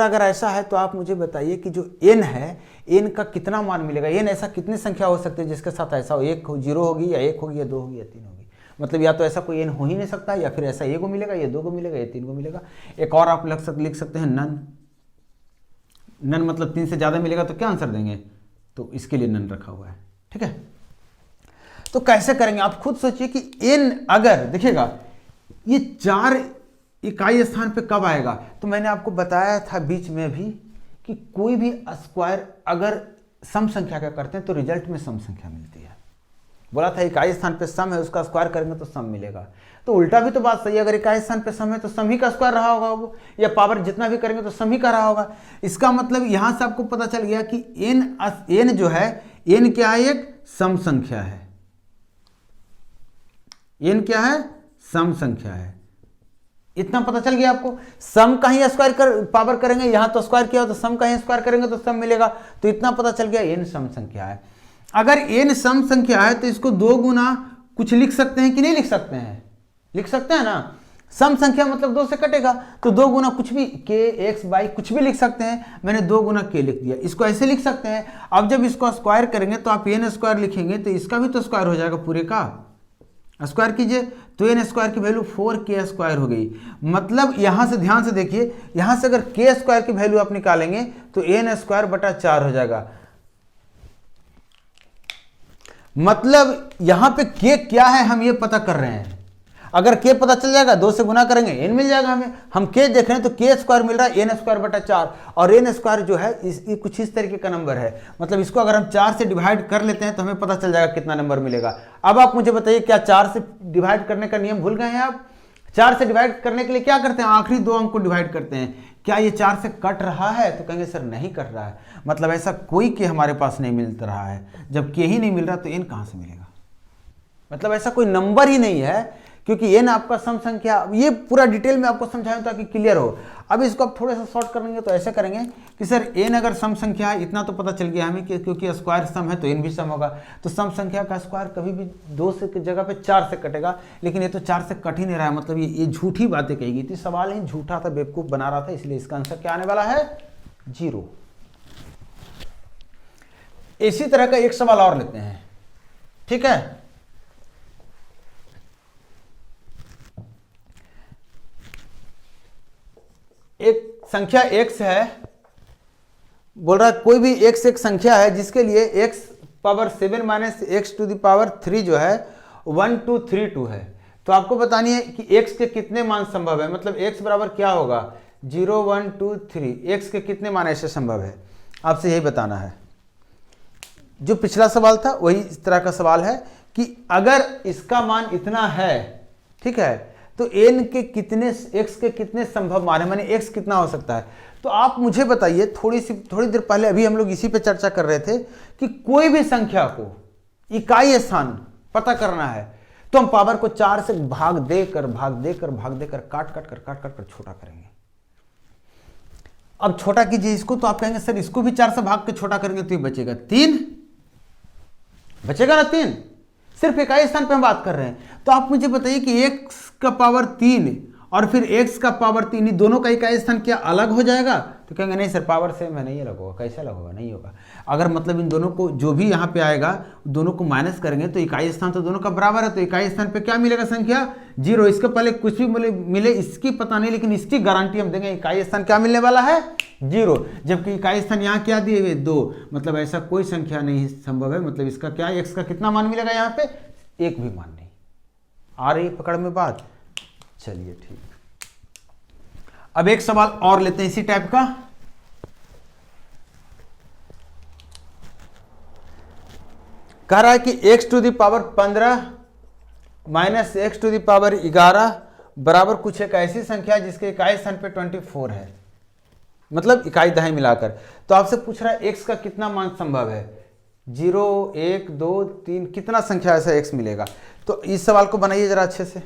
अगर ऐसा है तो आप मुझे बताइए कि जो एन है, एन का कितना मान मिलेगा। एन ऐसा कितनी संख्या हो सकती है जिसके साथ ऐसा हो, 1 0 होगी या 1 होगी या 2 होगी या 3 होगी। मतलब या तो ऐसा कोई एन हो ही नहीं सकता, या फिर ऐसा 1 को मिलेगा, या 2 को मिलेगा, या 3 को मिलेगा। एक और आप लिख सकते हैं नन। नन मतलब 3 से ज़्यादा मिलेगा तो क्या आंसर देंगे, तो इसके लिए नन रखा हुआ है, ठीक है। तो कैसे करेंगे आप खुद सोचिए कि एन अगर देखिएगा ये 4 इकाई स्थान पे कब आएगा। तो मैंने आपको बताया था बीच में भी कि कोई भी स्क्वायर अगर सम संख्या का करते हैं तो रिजल्ट में सम संख्या मिलती है। बोला था इकाई स्थान पे सम है, उसका स्क्वायर करेंगे तो सम मिलेगा। तो उल्टा भी तो बात सही है, अगर इकाई स्थान पे सम है तो सम ही का स्क्वायर रहा होगा वो, या पावर जितना भी करेंगे तो सम ही का रहा होगा। इसका मतलब यहां से आपको पता चल गया कि एन जो है, एन क्या है, एक सम संख्या है। एन क्या है, सम संख्या है। इतना पता चल गया आपको। सम का ही स्क्वायर पावर करेंगे, यहां तो स्क्वायर किया हो तो सम का ही स्क्वायर करेंगे तो सम मिलेगा। तो इतना पता चल गया एन सम संख्या है। अगर एन सम संख्या है तो इसको 2 गुना कुछ लिख सकते हैं कि नहीं लिख सकते हैं, लिख सकते हैं ना। सम संख्या मतलब 2 से कटेगा, तो 2 गुना कुछ भी, के एक्स बाई कुछ भी लिख सकते हैं। मैंने 2 गुना के लिख दिया, इसको ऐसे लिख सकते हैं। अब जब इसको स्क्वायर करेंगे तो आप एन स्क्वायर लिखेंगे तो इसका भी तो स्क्वायर हो जाएगा, पूरे का स्क्वायर कीजिए तो एन स्क्वायर की वैल्यू 4k स्क्वायर हो गई। मतलब यहां से ध्यान से देखिए, यहां से अगर के स्क्वायर की वैल्यू आप निकालेंगे तो एन स्क्वायर बटा 4 हो जाएगा। मतलब यहां पे के क्या है हम ये पता कर रहे हैं। अगर के पता चल जाएगा 2 से गुना करेंगे एन मिल जाएगा हमें। हम के देख रहे हैं तो के स्क्वायर मिल रहा है एन स्क्वायर बटा 4, और एन स्क्वायर जो है कुछ इस तरीके का नंबर है। मतलब इसको अगर हम 4 से डिवाइड कर लेते हैं तो हमें पता चल जाएगा कितना नंबर मिलेगा। अब आप मुझे बताइए, क्या 4 से डिवाइड करने का नियम भूल गए हैं आप? 4 से डिवाइड करने के लिए क्या करते हैं, आखिरी 2 अंक को डिवाइड करते हैं। क्या ये 4 से कट रहा है? तो कहेंगे सर नहीं कट रहा है। मतलब ऐसा कोई के हमारे पास नहीं मिल रहा है। जब के ही नहीं मिल रहा तो एन कहां से मिलेगा? मतलब ऐसा कोई नंबर ही नहीं है, क्योंकि एन आपका सम संख्या, ये पूरा डिटेल में आपको समझाऊं ताकि क्लियर हो। अब इसको आप थोड़ा सा शॉर्ट करेंगे तो ऐसे करेंगे कि सर एन अगर सम संख्या है, इतना तो पता चल गया हमें कि क्योंकि स्क्वायर सम है तो एन भी सम होगा। तो सम संख्या का स्क्वायर कभी भी 2 से की जगह पे 4 से कटेगा, लेकिन ये तो 4 से कट ही नहीं रहा है। मतलब ये झूठी बातें कही गई थी, सवाल ही झूठा था, बेवकूफ बना रहा था, इसलिए इसका आंसर क्या आने वाला है, 0। इसी तरह का एक सवाल और लेते हैं, ठीक है। एक संख्या x है, बोल रहा है कोई भी x एक संख्या है जिसके लिए x power 7 minus x to the power 3 जो है 1 2 3 2 है। तो आपको बतानी है कि x के कितने मान संभव है। मतलब x बराबर क्या होगा, 0 1 2 3, x के कितने मान ऐसे संभव है, आपसे यही बताना है। जो पिछला सवाल था वही इस तरह का सवाल है कि अगर इसका मान इतना है, ठीक है, तो n के कितने, x के कितने संभव मान है, माने x कितना हो सकता है। तो आप मुझे बताइए, थोड़ी देर पहले अभी हम लोग इसी पे चर्चा कर रहे थे कि कोई भी संख्या को इकाई स्थान पता करना है तो हम पावर को 4 से भाग देकर काट कर छोटा करेंगे। अब छोटा कीजिए इसको, तो आप कहेंगे सर इसको भी 4 से भाग के छोटा करेंगे तो ये बचेगा 3, बचेगा ना 3। सिर्फ इकाई स्थान पे हम बात कर रहे हैं। तो आप मुझे बताइए कि x का पावर 3 और फिर x का पावर 3, दोनों का इकाई स्थान क्या अलग हो जाएगा? तो कहेंगे नहीं सर पावर सेम है, नहीं अलग होगा। कैसे अलग होगा? नहीं होगा। अगर मतलब इन दोनों को जो भी यहाँ पे आएगा दोनों को माइनस करेंगे तो इकाई स्थान तो दोनों का बराबर है, तो इकाई स्थान पे क्या मिलेगा? संख्या 0। इसके पहले कुछ भी मिले इसकी पता नहीं, लेकिन इसकी गारंटी हम देंगे इकाई स्थान क्या मिलने वाला है? 0। जबकि इकाई स्थान यहाँ क्या दिए हुए? 2। मतलब ऐसा कोई संख्या नहीं संभव है। मतलब इसका क्या, x का कितना मान मिलेगा यहाँ पे? एक भी मान नहीं। आ रही पकड़ में बात? चलिए ठीक। अब एक सवाल और लेते हैं इसी टाइप का। कह रहा है कि x to the power 15 minus x to the power 11 बराबर कुछ एक ऐसी संख्या जिसके इकाई स्थान पे 24 है, मतलब इकाई दहाई मिलाकर। तो आपसे पूछ रहा है x का कितना मान संभव है? 0, 1, 2, 3, कितना संख्या ऐसा x मिलेगा? तो इस सवाल को बनाइए जरा अच्छे से।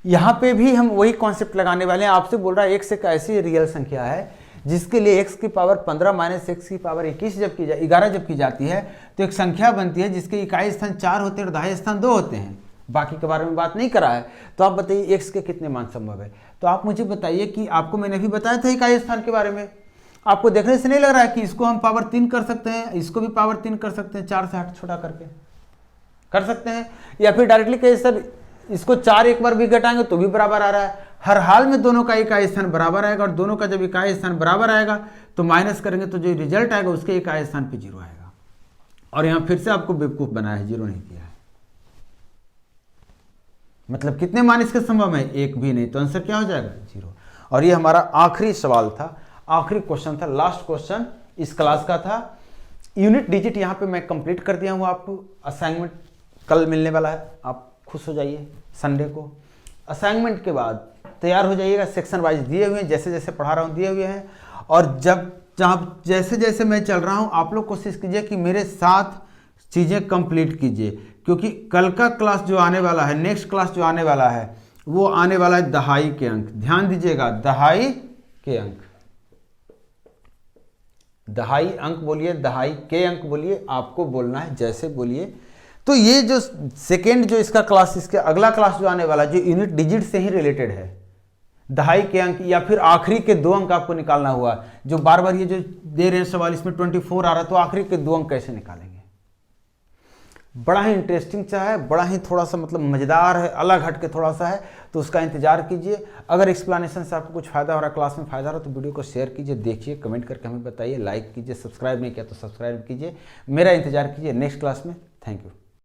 यहाँ पे भी हम वही कॉन्सेप्ट लगाने वाले हैं। आपसे बोल रहा है x एक ऐसी रियल संख्या है जिसके लिए x की पावर 15 माइनस x की पावर 11 जब की जाती है तो एक संख्या बनती है जिसके इकाई स्थान 4 होते हैं और दहाई स्थान 2 होते हैं। बाकी के बारे में बात नहीं करा है। तो आप बताइए x के कितने मान संभव है? तो आप मुझे बताइए कि आपको मैंने अभी बताया था इकाई स्थान के बारे में। आपको देखने से नहीं लग रहा है कि इसको हम पावर 3 कर सकते हैं, इसको भी पावर 3 कर सकते हैं, 4 से हट छोटा करके कर सकते हैं, या फिर डायरेक्टली कहिए सर इसको 4 एक बार भी घटाएंगे तो भी बराबर आ रहा है। हर हाल में दोनों का इकाई स्थान बराबर आएगा, और दोनों का जब इकाई स्थान बराबर आएगा तो माइनस करेंगे तो जो रिजल्ट आएगा उसके इकाई स्थान पे 0 आएगा। और यहाँ फिर से आपको बेवकूफ बनाया है, 0 नहीं किया है। मतलब कितने मान इसके संभव है? एक भी नहीं। तो आंसर क्या हो जाएगा? 0। और ये हमारा आखिरी सवाल था, आखिरी क्वेश्चन था, लास्ट क्वेश्चन इस क्लास का था। यूनिट डिजिट यहाँ पे मैं कंप्लीट कर दिया हूँ। आपको असाइनमेंट कल मिलने वाला है, आप खुश हो जाइए। संडे को असाइनमेंट के बाद तैयार हो जाइएगा। सेक्शन वाइज दिए हुए हैं, जैसे जैसे पढ़ा रहा हूँ दिए हुए हैं। और जहाँ जैसे जैसे मैं चल रहा हूँ आप लोग कोशिश कीजिए कि मेरे साथ चीज़ें कंप्लीट कीजिए, क्योंकि कल का क्लास जो आने वाला है, नेक्स्ट क्लास जो आने वाला है, वो आने वाला है दहाई के अंक। ध्यान दीजिएगा, दहाई के अंक। दहाई अंक बोलिए, दहाई के अंक बोलिए, आपको बोलना है जैसे बोलिए। तो ये जो सेकेंड जो इसका क्लास, इसके अगला क्लास जो आने वाला, जो यूनिट डिजिट से ही रिलेटेड है, दहाई के अंक या फिर आखिरी के 2 अंक आपको निकालना हुआ। जो बार बार ये जो दे रहे हैं सवाल, इसमें 24 आ रहा है, तो आखिरी के 2 अंक कैसे निकालेंगे? बड़ा ही इंटरेस्टिंग सा है, बड़ा ही थोड़ा सा मतलब मज़ेदार है, अलग हट के थोड़ा सा है। तो उसका इंतजार कीजिए। अगर एक्सप्लेनेशन से आपको कुछ फ़ायदा हो रहा है, क्लास में फ़ायदा हो रहा है, तो वीडियो को शेयर कीजिए, देखिए, कमेंट करके हमें बताइए, लाइक कीजिए, सब्सक्राइब नहीं किया तो सब्सक्राइब कीजिए। मेरा इंतजार कीजिए नेक्स्ट क्लास में। Thank you.